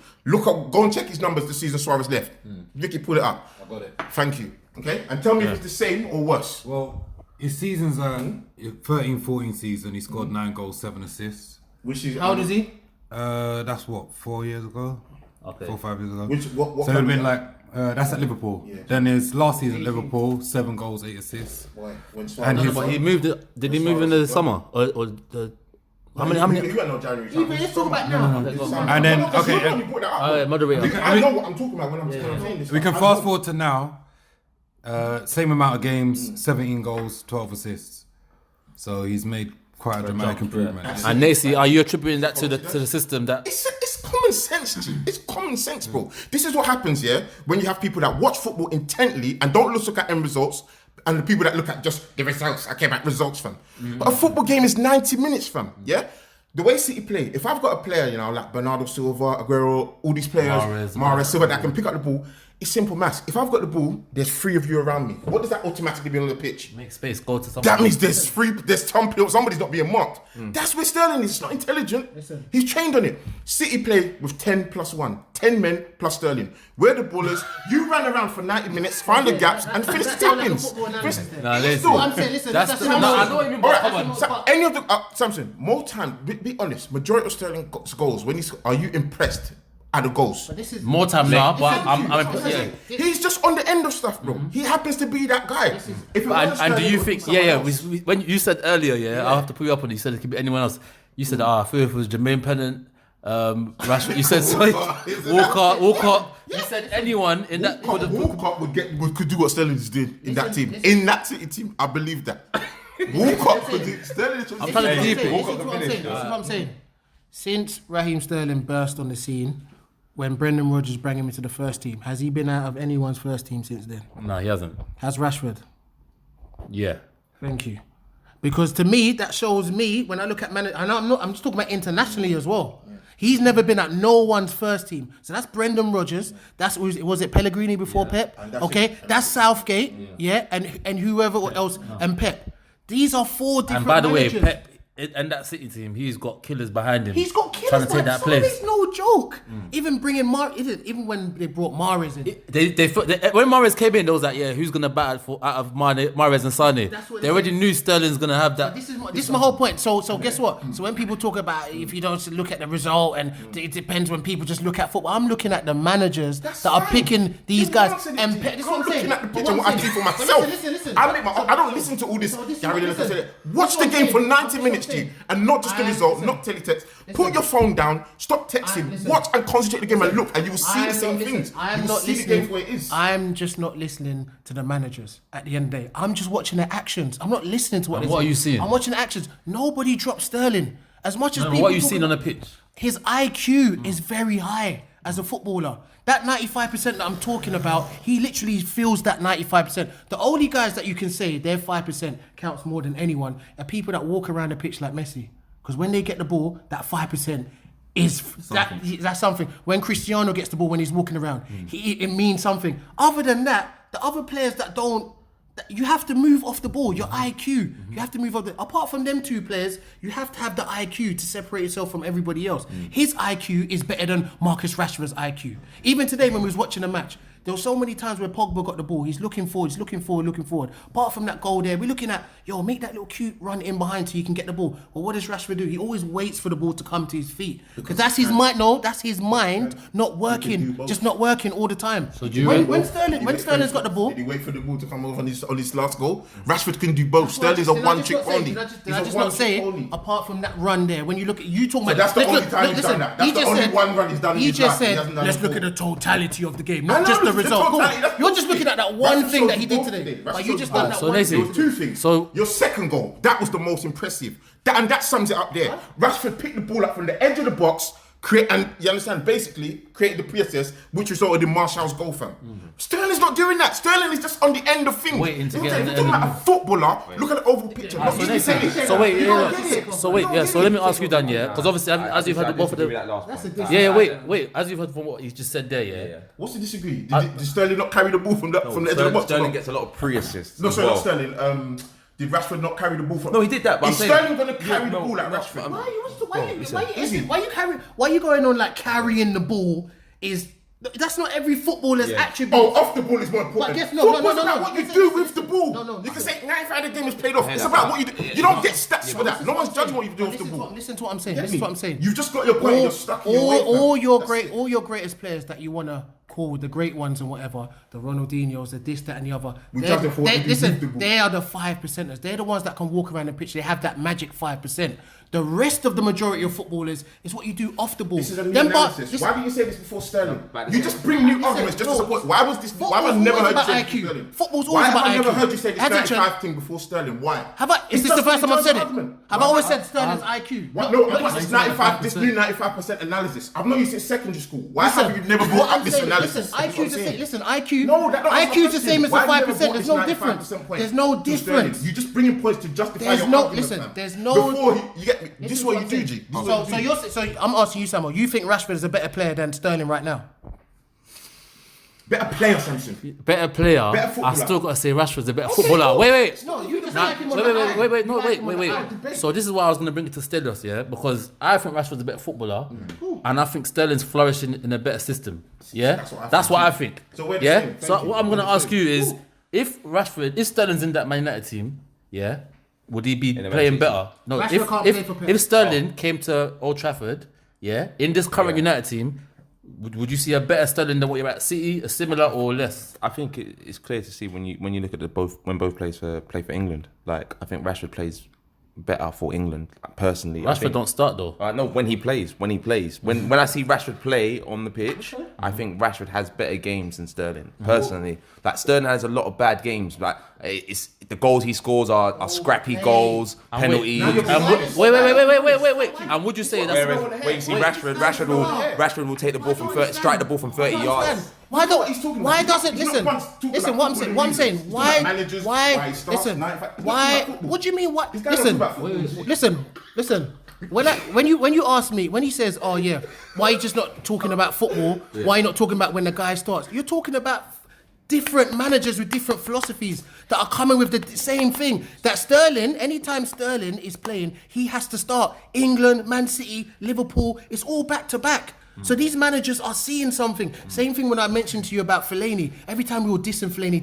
Go and check his numbers the season Suarez left. Vicky, pull it up. I got it. Thank you. Okay, and tell me if it's the same or worse. Well, his season's 13-14 season. He scored 9 goals, 7 assists. Which is How old is he? That's what, 4 years ago? Okay. 4 or 5 years ago. What So it'd been is like that's at Liverpool. Yeah. Then his last season at Liverpool, 7 goals, 8 assists. Why? When And Suarez... his- But he moved it. Did he move in the summer? Or the... How many? He went on January. Let's talk about now. And then, okay, Moderator. I know what I'm talking about when I'm saying this. we can fast forward to now. Same amount of games, 17 goals, 12 assists. So he's made quite a dramatic improvement. And Nesi, are you attributing that to the system that... It's common sense, G. It's common sense, bro. This is what happens, yeah, when you have people that watch football intently and don't look at end results, and the people that look at just the results. I care about results, fam. But a football game is 90 minutes, fam. Yeah? The way City play, if I've got a player, you know, like Bernardo Silva, Aguero, all these players, Mahrez, Silva, that can pick up the ball, it's simple maths. If I've got the ball, there's 3 of you around me. What does that automatically mean on the pitch? Make space, go to someone. That means there's somebody's not being marked. That's where Sterling is. It's not intelligent. He's trained on it. City play with 10 plus 1. 10 men plus Sterling. We're the ballers. You run around for 90 minutes, find the gaps, and finish the tappings. Nah, Lazy. I'm saying, listen, That's that's the... how No, much- I know what you mean, All but right, come on. so any of the Samson, more time. Be honest. Majority of Sterling goals. When are you impressed at the goals? This is More time now, but I'm yeah. He's just on the end of stuff, bro. He happens to be that guy. If it wasn't And do Sterling, you it would be think, someone yeah, else. when you said earlier, I'll have to put you up on it, you said it could be anyone else. You said, I feel if it was Jermaine Pennant, Rashford, you said, sorry, Walcott. You said anyone in that... Walcott could do what Sterling is doing in that team. In that City team, I believe that. Walcott could do... Sterling is... I'm trying to deep it. This is what I'm saying. Since Raheem Sterling burst on the scene, when Brendan Rodgers brought him into the first team, has he been out of anyone's first team since then? No, he hasn't. Has Rashford? Yeah. Thank you. Because to me, that shows me when I look at and I'm just talking about internationally as well. He's never been at no one's first team. So that's Brendan Rodgers. Was it Pellegrini before Pep? Okay, that's Southgate. And whoever else and Pep. These are 4 different And by the way, managers. Pep and that City team, he's got killers behind him. He's got killers. trying to take that place. It's no joke. Even bringing even when they brought Mahrez in. When Mahrez came in, they was like, who's gonna battle out of Mahrez and Sane? That's what They already knew Sterling's gonna have that. This is my whole point. So guess what? So when people talk about if you don't look at the result and it depends when people just look at football, I'm looking at the managers that are picking these guys. And this is what I'm saying. Looking at the pitch and what I do for myself. Listen. I don't listen to all this. Gary Lineker said it. Watch the game for 90 minutes, G, and not just the result, not teletext. Put your phone down, stop texting, watch and concentrate the game and look, and you will see the same things. You will see the game for what it is. I'm just not listening to the managers at the end of the day. I'm just watching their actions. I'm not listening to what And they're what saying. are you seeing? I'm watching the actions. Nobody dropped Sterling. As much as people What are you talk seeing on about- the pitch? His IQ is very high as a footballer. That 95% that I'm talking about, he literally feels that 95%. The only guys that you can say their 5% counts more than anyone are people that walk around the pitch like Messi. Because when they get the ball, that 5% is that's something. When Cristiano gets the ball when he's walking around, it means something. Other than that, the other players that don't, you have to move off the ball. Your IQ, you have to move off. Apart from them 2 players, you have to have the IQ to separate yourself from everybody else. His IQ is better than Marcus Rashford's IQ. Even today when we was watching the match, There were so many times where Pogba got the ball. He's looking forward. Apart from that goal there, we're looking at, make that little cute run in behind so you can get the ball. Well, what does Rashford do? He always waits for the ball to come to his feet. Because that's his mind. No, that's his mind not working. Just not working all the time. So when Sterling's got the ball... Did he wait for the ball to come over on his last goal? Rashford can do both. Sterling's a one-trick pony. Did I just not say it? Apart from that run there, when you look at... You talking about... That's the only time he's done that. That's the only one run he's done in his life. He just said, let's look at the totality of the game, not just the result. You're just looking at that one thing that he did today. Like, you just done that one thing. There were two things. Your second goal, that was the most impressive. That sums it up there. Rashford picked the ball up from the edge of the box, basically created the pre-assist, which resulted in Martial's goal, fam. Sterling's not doing that. Sterling is just on the end of things. Waiting to get You're talking about a footballer. Look at the overall picture. So let me ask you, Dan, because obviously, as you've heard both of them. Wait. As you've heard from what you just said there, What's the disagree? Did Sterling not carry the ball from the edge of the box? Sterling gets a lot of pre-assists. No, sorry, not Sterling. Did Rashford not carry the ball from? No, he did that. But is Sterling going to carry the ball like Rashford? Why are you going on like carrying the ball? That's not every footballer's attribute. Oh, off the ball is more important. Football's about what you do with the ball. You can say 95% of the game is played off. It's about what you do. You don't get stats for that. No one's judging what you do with the ball. Listen to what I'm saying. You've just got your point. You're stuck in your way. All your greatest players that you wanna call the great ones and whatever, the Ronaldinhos, the this, that, and the other. They are the 5%ers. They're the ones that can walk around the pitch. They have that magic 5%. The rest of the majority of footballers is what you do off the ball. This is a new analysis. Why did you say this before Sterling? You just bring new arguments just to support. Why have I never heard you say this Sterling? Football's always about IQ. Why have I never heard you say this 95 thing before Sterling? Why? Is this the first time I've said it? Have I always said Sterling's IQ? No, this new 95% analysis. I've not used it in secondary school. Why have you never brought up this analysis? IQ's the same as the 5%. There's no difference. There's no difference. You're just bringing points to justify your argument. There's no... Before you get me. This is what you do, G. So I'm asking you, Samuel. You think Rashford is a better player than Sterling right now? Better player, Samson. Better player. I still got to say Rashford's a better footballer. Wait. No, you just like him on Wait. So this is why I was going to bring it to Stelios, because I think Rashford's a better footballer, and I think Sterling's flourishing in a better system. That's what I think. So what I'm going to ask you is, if Sterling's in that Man United team, would he be playing better? No, if Sterling came to Old Trafford, in this current United team, would you see a better Sterling than what you're at City, a similar or less? I think it's clear to see when you look at when both players play for England. Like, I think Rashford plays better for England, personally. Rashford don't start though. No, when he plays. When I see Rashford play on the pitch, I think Rashford has better games than Sterling, personally. Like, Sterling has a lot of bad games. Like, it's the goals he scores are scrappy goals, penalties. Wait. And would you say that's... Wait, you see Rashford will take the ball from 30, strike the ball from 30 yards. Why doesn't what I'm saying? What do you mean? What? Listen. When you ask me, when he says, "Oh yeah, why are you just not talking about football? Why are you not talking about when the guy starts?" You're talking about different managers with different philosophies that are coming with the same thing. That Sterling, anytime Sterling is playing, he has to start. England, Man City, Liverpool, it's all back to back. So these managers are seeing something. Same thing when I mentioned to you about Fellaini. Every time we were dissing Fellaini.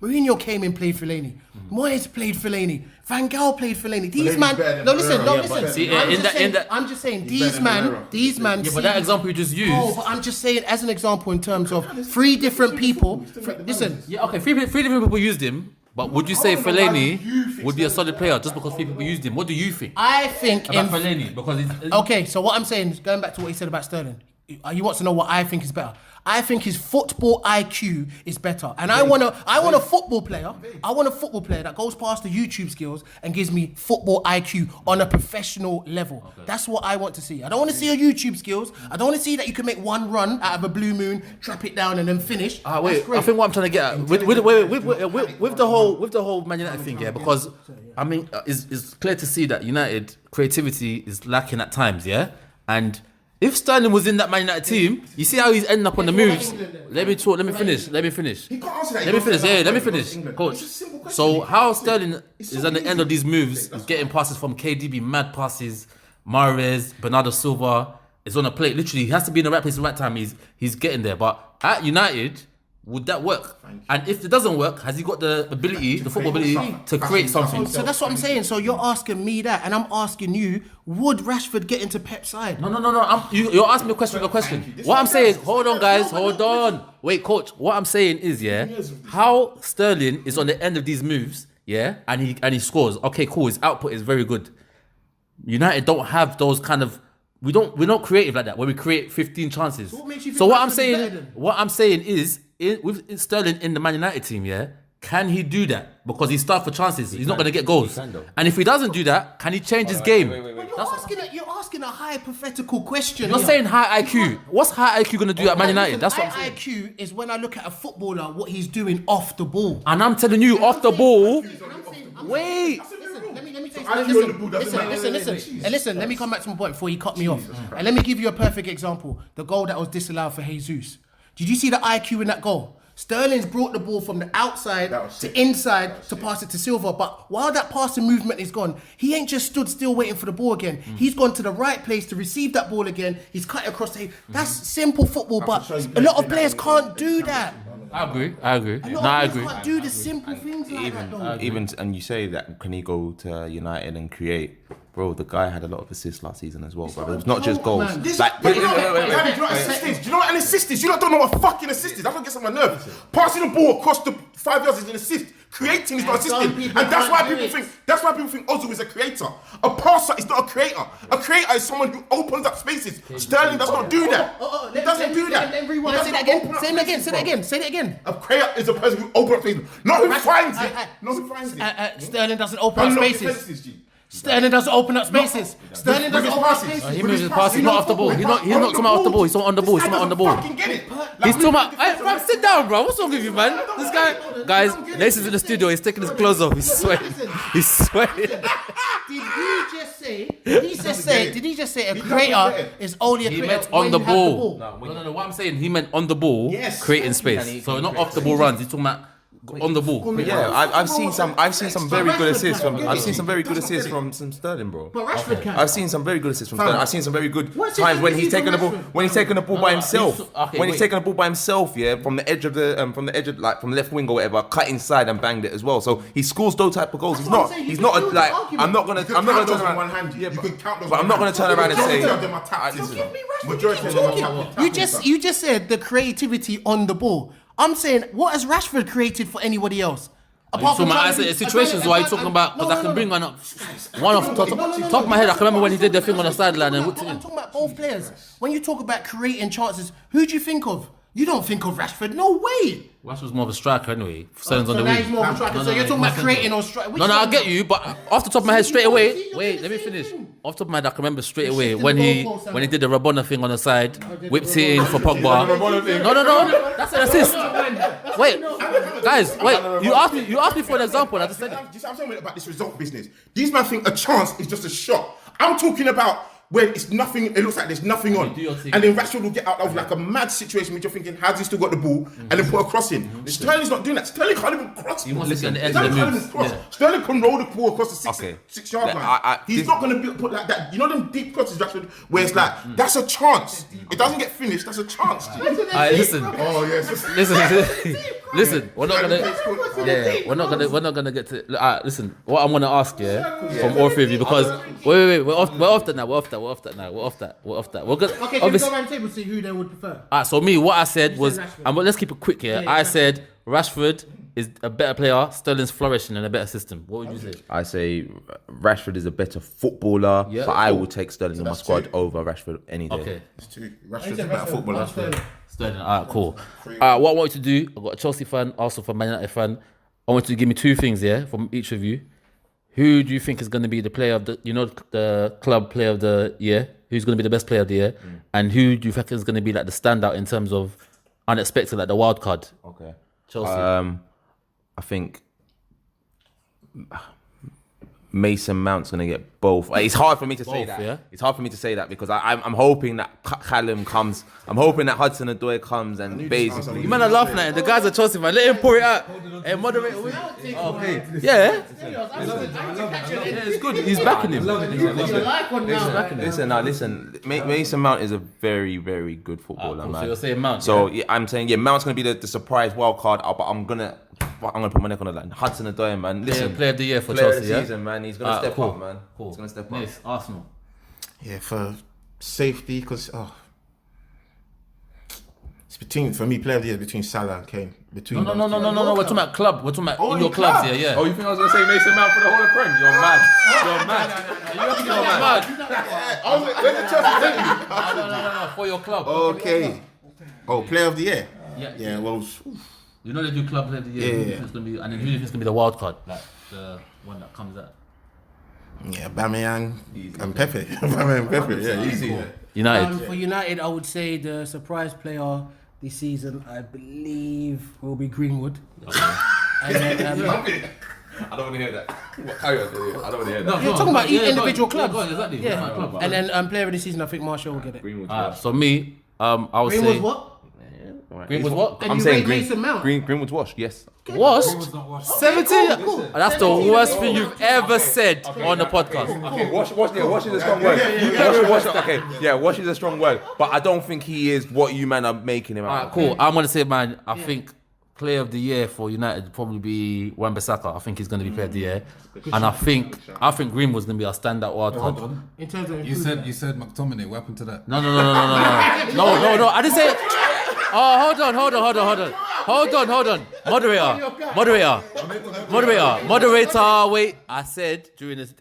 Mourinho came and played Fellaini. Moyes played Fellaini. Van Gaal played Fellaini. These man, listen. See, I'm just saying, these man. Yeah, but that example you just used. Oh, but I'm just saying as an example in terms of three different people. Listen. Yeah, okay, three different people used him. But would you say Fellaini would be a solid player just because three people used him? What do you think? I think about Fellaini, because okay, so what I'm saying is going back to what he said about Sterling. He wants to know what I think is better. I think his football IQ is better, and I want a football player. I want a football player that goes past the YouTube skills and gives me football IQ on a professional level. Okay. That's what I want to see. I don't want to see your YouTube skills. I don't want to see that you can make one run out of a blue moon, trap it down, and then finish. Wait, I think what I'm trying to get at with the whole Man United thing, because I mean, it's clear to see that United creativity is lacking at times, and. If Sterling was in that Man United team, you see how he's ending up on the moves. Let me finish. He can't answer that. Let me finish. Coach. So how Sterling is at the end of these moves, is getting passes from KDB, mad passes, Mahrez, Bernardo Silva, is on a plate. Literally, he has to be in the right place at the right time. He's getting there. But at United, would that work? And if it doesn't work, has he got the ability, the football ability, to create something? So that's what I'm saying. So you're asking me that, and I'm asking you, would Rashford get into Pep's side? No. You're asking me a question. What I'm saying, hold on, guys, hold on. Wait, coach. What I'm saying is, how Sterling is on the end of these moves, and he scores. Okay, cool. His output is very good. United don't have those kind of. We're not creative like that. Where we create 15 chances. What makes you think so what I'm saying is, with Sterling in the Man United team, can he do that? Because he starts for chances. He's not going to get goals. And if he doesn't do that, can he change his game? You're asking a hypothetical question. You're saying high IQ. What's high IQ going to do at Man United? That's what I'm saying. High IQ is when I look at a footballer, what he's doing off the ball. And I'm telling you, off the ball. Wait. Listen, let me come back to my point before you cut me off. And let me give you a perfect example. The goal that was disallowed for Jesus. Did you see the IQ in that goal? Sterling's brought the ball from the outside to inside to pass it to Silva. But while that passing movement is gone, he ain't just stood still waiting for the ball again. He's gone to the right place to receive that ball again. He's cut it across the... That's simple football, but a lot of players can't do that. I agree. I agree. Can't do the simple things like that, though. Even and you say that, can he go to United and create? Bro, the guy had a lot of assists last season as well, bro. It's not just goals. Do you know what an assist is? You don't know what fucking assist is. That's what gets on my nerves. Passing the ball across the 5 yards is an assist. Creating is not assisting, and that's why people think Ozil is a creator. A passer is not a creator. A creator is someone who opens up spaces. Sterling does not do that. He doesn't do that. Say that again. A creator is a person who opens up spaces, not who finds it. Sterling doesn't open up spaces. Sterling doesn't open up spaces. Sterling doesn't open up spaces. He moves his pass. He's not off the ball. He's not coming off the ball. He's not on the ball. He's not on the ball. He's talking about. Hey, fam, sit down, bro. What's wrong with you, man? This guy, guys, Nesi's in the studio. He's taking his clothes off. He's sweating. He's sweating. Did he just say a creator is only a creator? He meant on the ball. No. What I'm saying, he meant on the ball, creating space. So not off the ball runs. He's talking about on the ball. Yeah, I've seen some very good assists from some Sterling, bro. But Rashford can. I've seen some very good assists from Sterling. I've seen some very good times when he's taken the ball by himself. When he's taken the ball by himself, from the edge of like from the left wing or whatever, cut inside and banged it as well. So he scores those type of goals. He's not like I'm not gonna turn around one hand. Yeah, but I'm not gonna turn around and say You just said the creativity on the ball. I'm saying, what has Rashford created for anybody else? Apart from situations, why are you talking about? Because I can bring one up. One off the top of my head, I can remember when he did the thing on the sideline and whipped it in. I'm talking about both players. When you talk about creating chances, who do you think of? You don't think of Rashford. No way. Rashford's more of a striker anyway. Sterling's on the now wing. he's more of a striker. So you're talking about creating or striking. No, I get you, but off the top of my head straight away. Wait, let me finish. Off the top of my head, I can remember straight away when he did the Rabona thing on the side, whipped it in for Pogba. No, that's an assist. Wait, guys, wait. You asked me for an example. I just said it. I'm talking about this result business. These men think a chance is just a shot. I'm talking about when it's nothing, it looks like there's nothing on. And then Rashford will get out of like a mad situation which you're thinking, how's he still got the ball? And then put a cross in. Sterling's not doing that. Sterling can't even cross. Sterling can roll the ball across the 6 yard line. He's not going to put like that. You know them deep crosses, Rashford, where it's like, that's a chance. It doesn't get finished, that's a chance. Listen. Oh, yes. Listen, we're not gonna get to. Listen, what I'm gonna ask, from all three of you, because wait, we're off that now. We're off that. We're good. Okay, can we go around the table and see who they would prefer? So me, what I said was, and let's keep it quick here. I said Rashford is a better player. Sterling's flourishing in a better system. What would you say? I say Rashford is a better footballer, but I would take Sterling in my squad over Rashford any day. Okay. Rashford's a better footballer. Sterling. Alright, cool. What I want you to do, I've got a Chelsea fan, Arsenal fan, Man United fan. I want you to give me two things, from each of you. Who do you think is going to be the player of the club player of the year? Who's going to be the best player of the year? And who do you think is going to be like the standout in terms of unexpected, like the wild card? Okay. Chelsea. I think Mason Mount's gonna get both. It's hard for me to say Both, that. yeah? It's hard for me to say that because I'm hoping that Callum comes. I'm hoping that Hudson-Odoi comes and basically. You man are laughing at it. The guys are Chelsea, man. Let him pour it out. Hey, moderate. Okay. Yeah. It's good. He's backing him. Listen. Mason Mount is a very, very good footballer, man. So you're saying Mount? So yeah, I'm saying Mount's gonna be the surprise wild card. But I'm gonna put my neck on the line. Hudson-Odoi, man. Listen, Player of the year for player Chelsea, of the season, man. He's gonna step up, man. Cool. He's gonna step up. Nice. Arsenal. Yeah, for safety, because it's between, for me, player of the year between Salah and Kane. Between No. We're talking about club. We're talking about in your clubs. Yeah. Oh, you think I was gonna say Mason Mount for the whole of Prem? You're mad. You're mad. Where's the Chelsea? No. For your club. Okay. Oh, player of the year. Yeah. Well, You know they do club player of the year. Yeah. Who do you think's gonna be, and then who do you think's gonna be the wild card? Like the one that comes out. yeah, Bameyang and Pepe. Bameyang and Pepe. Yeah, easy. United. For United, I would say the surprise player this season, I believe, will be Greenwood. And then, I don't want to hear that. Carry on, dude. I don't want to hear that. you're talking about each individual clubs. Exactly. Yeah. And then player of the season, I think Martial will get it. So me, I would Greenwood's say what? Greenwood's what? And I'm you saying rate Mason Mount? Greenwood's washed. Yes. Washed? Not washed. 17. cool. That's the worst thing you've ever said on the podcast. Okay, wash is a strong word. Wash is a strong word. But I don't think he is what you man are making him out. Alright, cool. I'm gonna say, man, I think player of the year for United would probably be Wan-Bissaka. I think he's gonna be player of the year, and I think Greenwood's gonna be our standout wild card. Hold on. In terms of You said McTominay. What happened to that? No. No. I didn't say. Oh, hold on. Moderator. Wait. I said during this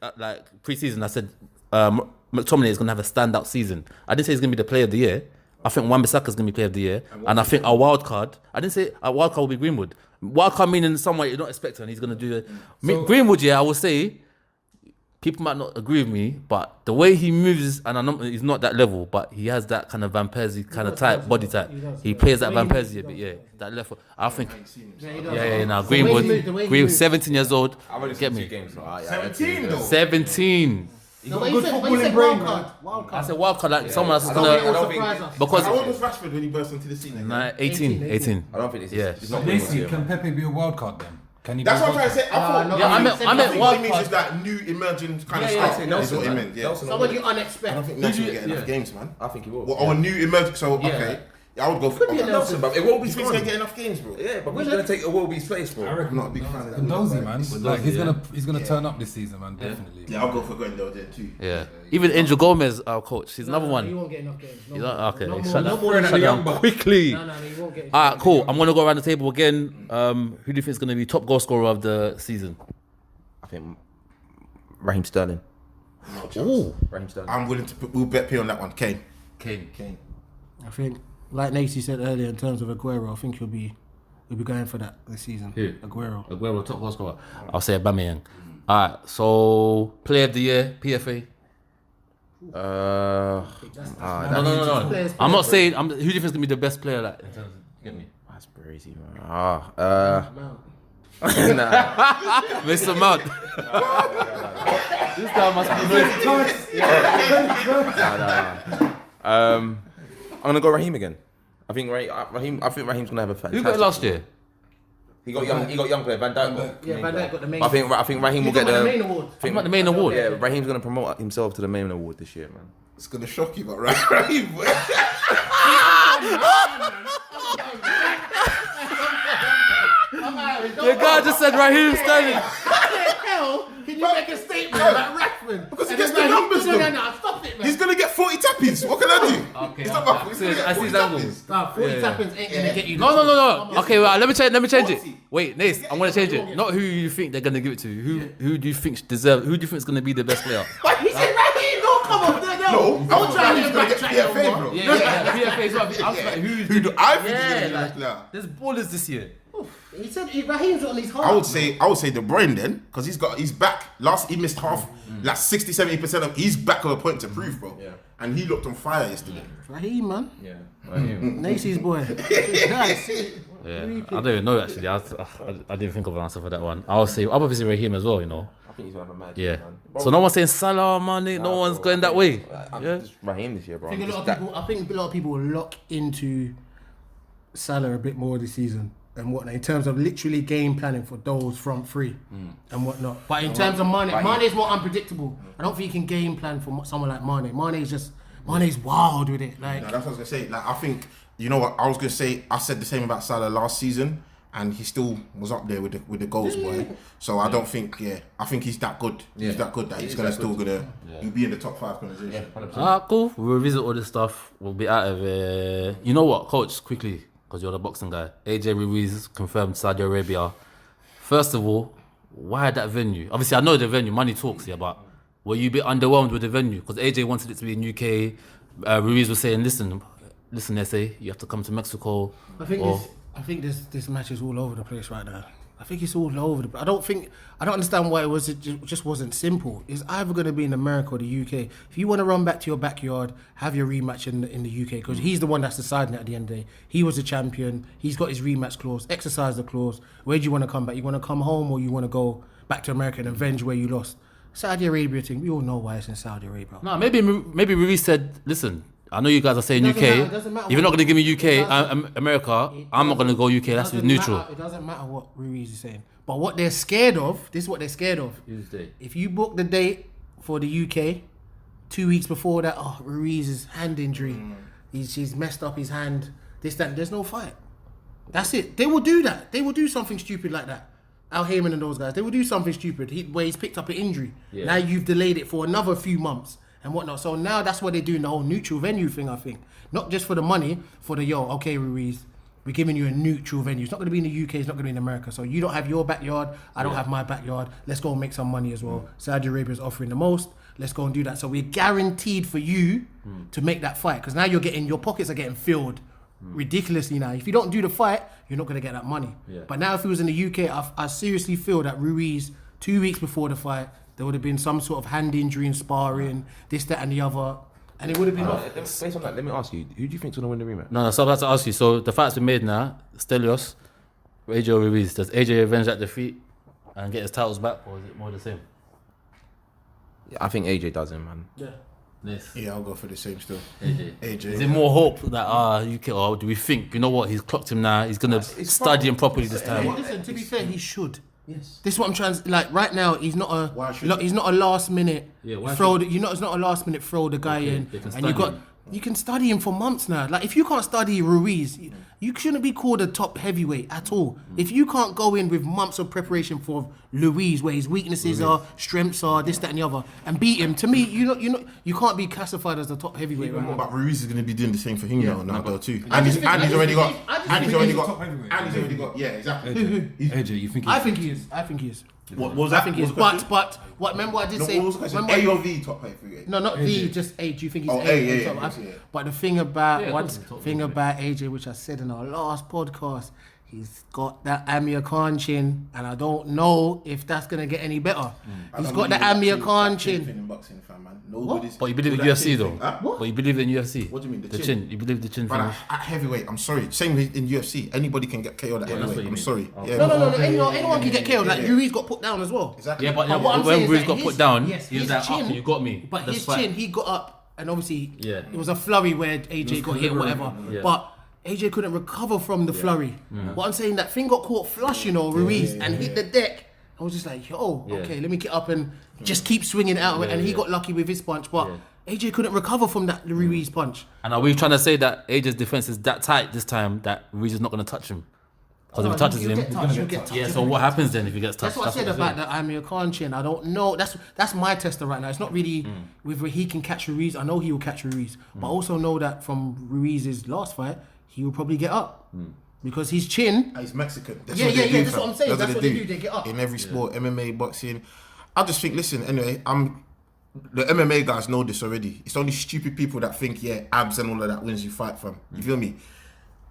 pre-season, I said McTominay is gonna have a standout season. I didn't say he's gonna be the player of the year. I think Wan-Bissaka is gonna be player of the year, and I think our wild card. I didn't say our wild card will be Greenwood. Wild card meaning someone you're not expecting, and he's gonna do it. Greenwood. Yeah, I will say. People might not agree with me, but the way he moves, and I know he's not that level, but he has that kind of Van Persie kind of type, body type. He plays that Van Persie a bit, yeah. That left foot. I think, now Greenwood, 17 years old, get me. 17 though. 17. No, you said wild card. I said wild card, like someone else is gonna, because How old was Rashford when he burst onto the scene? 18. I don't think Yeah. it's not Nesi, can Pepe be a wild card then? Can he? That's be what I'm trying to say. I meant what wild he means card. is that new emerging kind of Yeah, stuff. yeah, That's what he meant. Yeah. Someone you I don't unexpected. think Nelson will get enough games, man. I think he will. Well, new emerging. So okay, I would go for Nelson, but it won't be He's gonna get enough games, bro. Yeah, but who's gonna take a Wolby's place, bro? I'm not a big fan of that. Guendouzi, man. Like he's gonna turn up this season, man. Definitely. Yeah, I'll go for Guendouzi there too. Yeah. Even Angel Gomez, our coach, he's another He one. won't get enough games. He's not, okay, No shut more than down quickly. No, he won't get. Alright, cool. I'm gonna go around the table again. Who do you think is gonna be top goal scorer of the season? I think Raheem Sterling. Ooh, Raheem Sterling. I'm willing to we'll bet P on that one. Kane. Kane. I think, like Nesi said earlier, in terms of Aguero, I think he'll be going for that this season. Who? Aguero. Top goal scorer. I'll say Aubameyang. Alright, so player of the year, PFA. No. I'm not saying. Who do you think is gonna be the best player? Like, in terms of, get me. That's crazy, man. Mr. Mount. This guy must be I'm gonna go Raheem again. I think Raheem's gonna have a fantastic. Who got it last year? He got young player. Van Dijk. Yeah, Van Dijk got the main. I think Raheem will get the the main award. Think about the main award. Yeah, Raheem's gonna promote himself to the main award this year, man. It's gonna shock you, but right. The guy just said Raheem Sterling. Hell, can you make a statement about Rashford? Because he gets the numbers, though. No, stop it, man. He's gonna get 40 tappies. What can I do? Okay, He's not about- he's I gonna get see 40 his angles. Nah, 40 tappings ain't gonna get you. No. Okay, well, let me change it. Wait, Nace, I'm gonna change it. Not who you think they're gonna give it to. Who do you think deserves? Who do you think is gonna be the best player? He said Raheem. No, come on, no. Don't try Raheem's to gonna get backtrack, PFA, bro. Yeah. PFA is what I'm saying. Who do I think is Yeah, gonna be the like, best player? there's ballers this year. He said Raheem's on his heart. I would say De Bruyne then, because he's back. He missed half, like 60-70% of. He's back of a point to prove, bro. Yeah. And he looked on fire yesterday. Raheem, man. Yeah, Raheem. Nasi's boy. Yeah, I don't even know actually. I didn't think of an answer for that one. I'll say obviously Raheem as well. You know. think he's gonna have a mad Yeah. year, man. So no one's saying Salah, Mane. No one's going that way. Yeah. Just Raheem this year, bro. I think a lot of people will lock into Salah a bit more this season and whatnot in terms of literally game planning for those front three and whatnot. But in terms of Mane is more unpredictable. I don't think you can game plan for someone like Mane. Mane's wild with it. Like that's what I was gonna say. Like I think you know what I was gonna say. I said the same about Salah last season, and he still was up there with the goals, boy. So I don't think. Yeah, I think he's that good. He's that good that he's gonna still he'll be in the top 5 conversation. Cool. We'll revisit all this stuff. We'll be out of it. You know what, Coach? Quickly, because you're the boxing guy. AJ Ruiz confirmed Saudi Arabia. First of all, why that venue? Obviously, I know the venue. Money talks here, but were you a bit underwhelmed with the venue? Because AJ wanted it to be in UK. Ruiz was saying, listen, Nesi, you have to come to Mexico. I think this match is all over the place right now. I think it's all over the. I don't understand why it just wasn't simple. It's either going to be in America or the UK. If you want to run back to your backyard, have your rematch in the UK because he's the one that's deciding it at the end of the day. He was the champion. He's got his rematch clause. Exercise the clause. Where do you want to come back? You want to come home or you want to go back to America and avenge where you lost? Saudi Arabia thing. We all know why it's in Saudi Arabia. No, maybe Ruiz said, listen, I know you guys are saying UK. It doesn't matter if you're not going to give me UK, America, I'm not going to go UK. That's neutral. It doesn't matter what Ruiz is saying. But what they're scared of, this is what they're scared of. If you book the date for the UK, 2 weeks before that, Ruiz's hand injury, he's messed up his hand, this, that, there's no fight. That's it. They will do that. They will do something stupid like that. Al Heyman and those guys, they will do something stupid where he's picked up an injury. Yeah. Now you've delayed it for another few months and whatnot. So now that's what they're doing, the whole neutral venue thing, I think. Not just for the money, for the, okay, Ruiz, we're giving you a neutral venue. It's not going to be in the UK, it's not going to be in America. So you don't have your backyard, I don't have my backyard. Let's go and make some money as well. Saudi Arabia is offering the most. Let's go and do that. So we're guaranteed for you to make that fight. Because now your pockets are getting filled ridiculously now. If you don't do the fight, you're not going to get that money. Yeah. But now if he was in the UK, I seriously feel that Ruiz, 2 weeks before the fight, there would have been some sort of hand injury and sparring, this, that and the other. And it would have been off. Based on that, let me ask you, who do you think's going to win the rematch? No, so I'm about to ask you. So the fight's been made now. Stelios, AJ or Ruiz. Does AJ avenge that defeat and get his titles back, or is it more the same? Yeah, I think AJ does it, man. Yeah. Nice. Yeah, I'll go for the same still. AJ. Is there more hope that UK, or do we think, you know what, he's clocked him now, he's going to study him properly this time? Listen, to be fair, he should. Yes. This is what I'm trying to, like, right now, he's not a last minute throw. It's not a last minute throw the guy in, and you can study him for months now. Like, if you can't study Ruiz, you shouldn't be called a top heavyweight at all. If you can't go in with months of preparation for Ruiz, where his weaknesses are, strengths are, this, that, and the other, and beat him, to me, you can't be classified as the top heavyweight. Right? But Ruiz is going to be doing the same for him now though too. And he's already got. Yeah, exactly. AJ, you think? I think he is. What was that? I think he is. But what? Remember what I did say? A or V top heavyweight? No, not V, just A. Do you think he's A? But the thing about AJ, which I said in our last podcast, he's got that Amir Khan chin, and I don't know if that's gonna get any better. He's got the Amir Khan chin. But you believe in UFC though? What? But you believe in UFC? What do you mean, the chin? You believe the chin finish? At heavyweight, I'm sorry. Same in UFC. Anybody can get KO'd at heavyweight. I'm sorry. Oh. No. Anyone can get KO'd. Like Ruiz got put down as well. Exactly. Yeah, but when Ruiz got put down, he was like, "After you got me." But his chin, he got up, and obviously, it was a flurry where AJ got hit or whatever. Yeah. But AJ couldn't recover from the flurry. What I'm saying, that thing got caught flush, Ruiz, and hit the deck. I was just like, okay, let me get up and just keep swinging out. And he got lucky with his punch, but AJ couldn't recover from that Ruiz punch. And are we trying to say that AJ's defense is that tight this time that Ruiz is not going to touch him? Because if he touches him, he'll get touched. Yeah, so what happens then if he gets touched? That's what I said about the Amir Khan chin. I don't know. That's my tester right now. It's not really whether he can catch Ruiz. I know he will catch Ruiz. But I also know that from Ruiz's last fight, he will probably get up. Because his chin... He's Mexican. That's what I'm saying. That's what they do. They get up. In every sport, MMA, boxing. I just think, listen, anyway, the MMA guys know this already. It's only stupid people that think, abs and all of that wins you fight from. You feel me?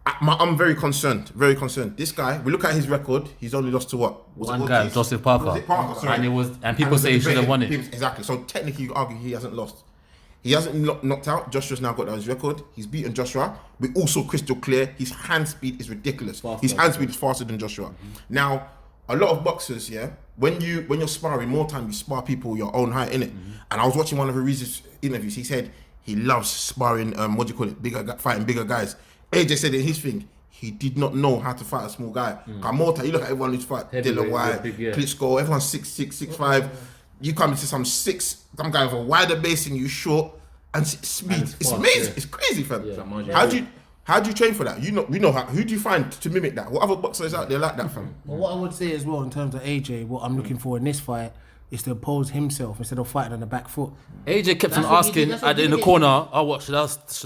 I'm very concerned. Very concerned. This guy, we look at his record, he's only lost to what? One guy, Joseph Parker. Was it Parker? Sorry. And people say he should have won it. Exactly. So technically you argue he hasn't lost. He hasn't knocked out. Joshua's now got down his record. He's beaten Joshua. We're also crystal clear. His hand speed is ridiculous. His hand speed is faster than Joshua. Now, a lot of boxers, when you're sparring, more time you spar people your own height, innit? And I was watching one of Ruiz's interviews. He said he loves sparring. Fighting bigger guys. AJ said in his thing, he did not know how to fight a small guy. More time, you look at everyone who's fight Dylan White, Klitschko, everyone's 6'6", 6'5". You come into some guy with a wider base and you short, and speed. It's amazing. It's crazy, fam. How do you train for that? Who do you find to mimic that? What other boxers out there like that, fam? Well, what I would say as well in terms of AJ, what I'm looking for in this fight is to oppose himself instead of fighting on the back foot. AJ kept on asking in the corner, should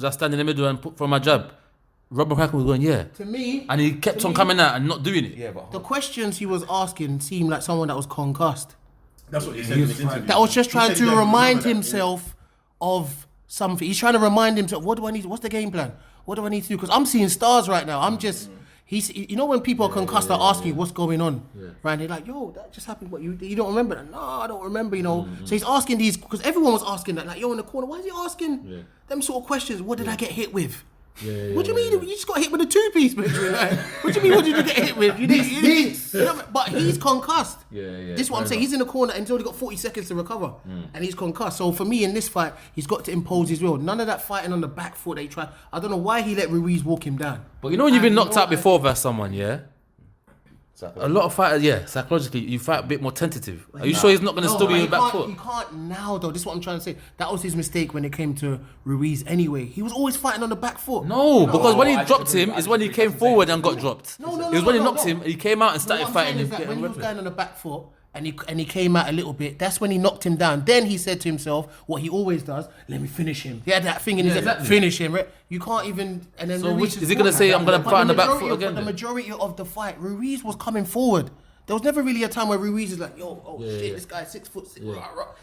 I stand in the middle and put for my jab? Robert Cracken was going, yeah. To me, and he kept on coming out and not doing it. Yeah, but the questions he was asking seemed like someone that was concussed. That's what he said in his interview. That was just trying to remind himself of something. He's trying to remind himself, what do I need? What's the game plan? What do I need to do? Because I'm seeing stars right now. You know when people are concussed, are asking you what's going on, right? They're like, yo, that just happened. What you don't remember that? No, I don't remember. So he's asking these because everyone was asking that. Like, yo, in the corner, why is he asking them sort of questions? What did I get hit with? What do you mean? You just got hit with a two-piece, Benjamin. Like, what do you mean? What did you get hit with? But he's concussed. This is what I'm saying. He's in the corner and he's only got 40 seconds to recover, and he's concussed. So for me, in this fight, he's got to impose his will. None of that fighting on the back foot that he tried. I don't know why he let Ruiz walk him down. But you know when you've been knocked out before versus someone, a lot of fighters, psychologically, you fight a bit more tentative. Are you sure he's not going to still be in the back foot? He can't now, though. This is what I'm trying to say. That was his mistake when it came to Ruiz anyway. He was always fighting on the back foot. No, because when he dropped him is when he came forward and got dropped. It was when he knocked him, he came out and started fighting him. When he was going on the back foot and he came out a little bit, that's when he knocked him down. Then he said to himself, what he always does, let me finish him. He had that thing in his head, finish him. Right? You can't even... And then so is he going to say, I'm going to fight on the back foot again? The majority of the fight, Ruiz was coming forward. There was never really a time where Ruiz is like, shit, this guy's 6 foot.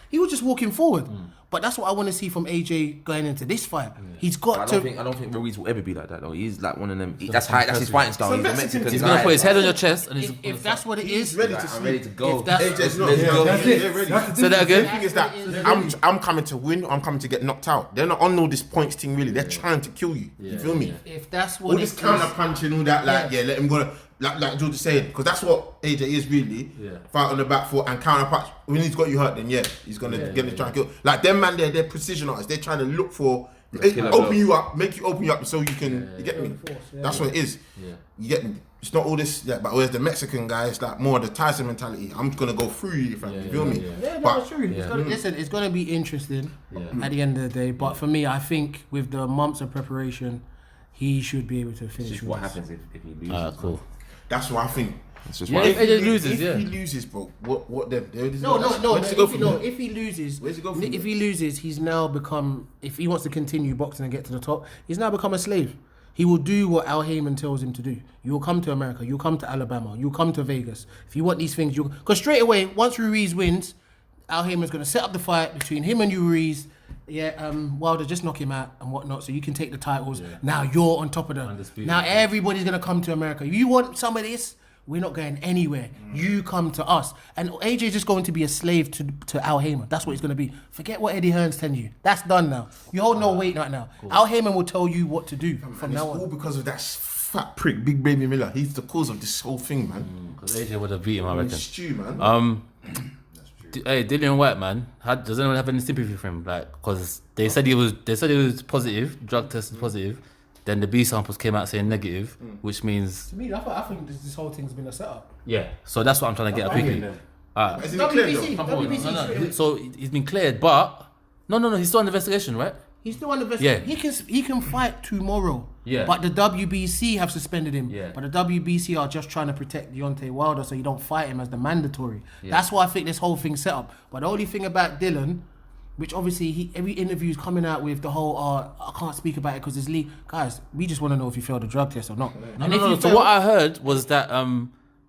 He was just walking forward. But that's what I want to see from AJ going into this fight. He's got to... I don't think Ruiz will ever be like that, though. He's like one of them... That's his fighting style. He's a Mexican. He's going to put his head on your chest and he's... If that's what it is... I'm ready to go. AJ's not ready. Say that again? The thing is that I'm coming to win or I'm coming to get knocked out. They're not on all this points thing, really. They're trying to kill you. You feel me? If that's what all this counter punching, all that, let him go. Like George said, because that's what AJ is really. Fight on the back foot and counter punch. When he's got you hurt, then he's gonna try and kill. Like them man, they're precision artists. They're trying to look for open you up, make you open you up so you can. You get me? That's what it is. You get me? It's not all this. But whereas the Mexican guy, it's like more of the Tyson mentality. I'm gonna go through you, fam. You feel me? It's true. Listen, it's gonna be interesting at the end of the day. But for me, I think with the months of preparation, he should be able to finish. What happens if he loses? Cool. That's what I think. If AJ loses, if he loses, bro, what then? No. If he loses, where's he go from if he loses, he's now become. If he wants to continue boxing and get to the top, he's now become a slave. He will do what Al Heyman tells him to do. You will come to America. You'll come to Alabama. You'll come to Vegas. If you want these things, because straight away, once Ruiz wins, Al Heyman's going to set up the fight between him and Ruiz. Wilder, just knock him out and whatnot, so you can take the titles. Now you're on top of them. Undisputed. Now everybody's gonna come to America. You want some of this? We're not going anywhere. You come to us. And AJ's just going to be a slave to Al Heyman. That's what he's gonna be. Forget what Eddie Hearn's telling you. That's done now. You hold no weight right now. Cool. Al Heyman will tell you what to do from now on. It's all because of that fat prick, Big Baby Miller. He's the cause of this whole thing, man. Because AJ would have beat him, I reckon. Stew, man. Hey, Dillian White, man. Does anyone have any sympathy for him? Like, because they said he was positive, drug test was positive. Then the B samples came out saying negative, which means. To me, I think this whole thing's been a setup. Yeah. So that's what I'm trying to get at quickly. Isn't he cleared, though? WBC. So he's been cleared, but no, he's still on investigation, right? He's still under investigation. Yeah. He can fight tomorrow. Yeah. But the WBC have suspended him. Yeah. But the WBC are just trying to protect Deontay Wilder so you don't fight him as the mandatory. Yeah. That's why I think this whole thing's set up. But the only thing about Dylan, which obviously every interview is coming out with the whole, I can't speak about it because it's legal. Guys, we just want to know if you failed the drug test or not. No. So what I heard was that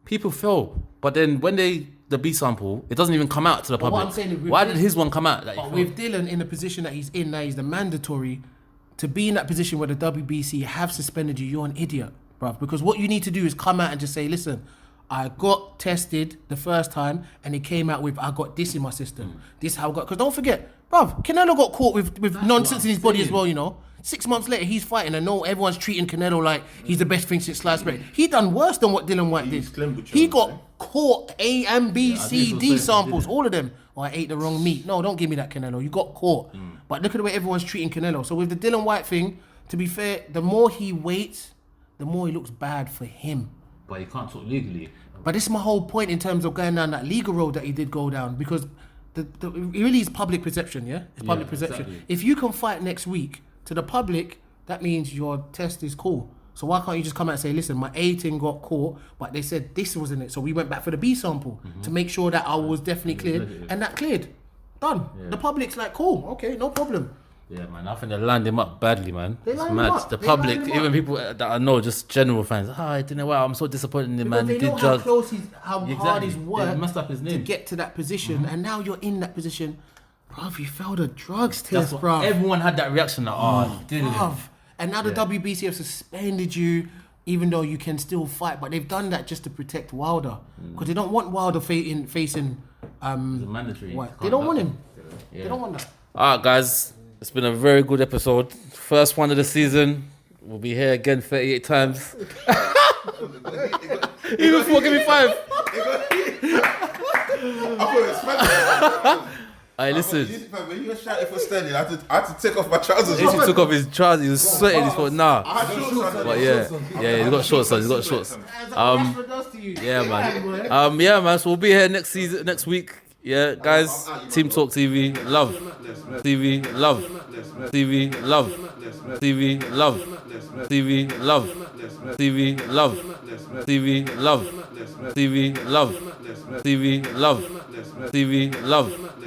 people fail, but then when the B sample, it doesn't even come out to the public. What I'm saying is why did his one come out? But with Dylan in the position that he's in now, he's the mandatory. To be in that position where the WBC have suspended you, you're an idiot, bruv. Because what you need to do is come out and just say, listen, I got tested the first time and it came out with, I got this in my system. This how I got, because don't forget, bruv, Canelo got caught with nonsense in his body as well, you know. 6 months later, he's fighting, and no, everyone's treating Canelo like he's the best thing since sliced bread. He done worse than what Dylan White did. He got caught A and B, C, D samples, all of them. Oh, I ate the wrong meat. No, don't give me that, Canelo. You got caught. But look at the way everyone's treating Canelo. So with the Dylan White thing, to be fair, the more he waits, the more it looks bad for him. But you can't talk legally. But this is my whole point in terms of going down that legal road that he did go down, because it really is public perception, yeah? It's public perception. Exactly. If you can fight next week, to the public, that means your test is cool. So why can't you just come out and say, listen, my A thing got caught, but they said this wasn't it. So we went back for the B sample to make sure that I was definitely cleared, and that cleared. Done. Yeah. The public's like, cool, okay, no problem. Yeah, man, I think they lined him up badly, man. They It's lined him mad. up. The They public, lined him even up. people that I know, just general fans. I didn't know why. I'm so disappointed in him, man. Because He they know did how drugs. close how hard Exactly. he's They worked messed up his to name. get to that position, and now you're in that position. Bruv, you failed a drugs That's test, what bruv. everyone had that reaction. Like, oh, he did it. Bruv. And now the WBC have suspended you, even though you can still fight. But they've done that just to protect Wilder, because they don't want Wilder facing. It's mandatory. What? They don't want him. They don't want that. All right, guys. It's been a very good episode. First one of the season. We'll be here again 38 times. Even 4, give me 5. Hey, listen. When you were shouting for Sterling, I had to take off my trousers. He took off his trousers. He was sweating. He thought, nah. I had shorts on. But yeah, he's got shorts on. He's got shorts. Rashford does to you. Yeah, man. Yeah, man. So we'll be here next week. Yeah, guys. Team Talk TV, love. TV, love. TV, love. TV, love. TV, love. TV, love. TV, love. TV, love. TV, love. TV, love.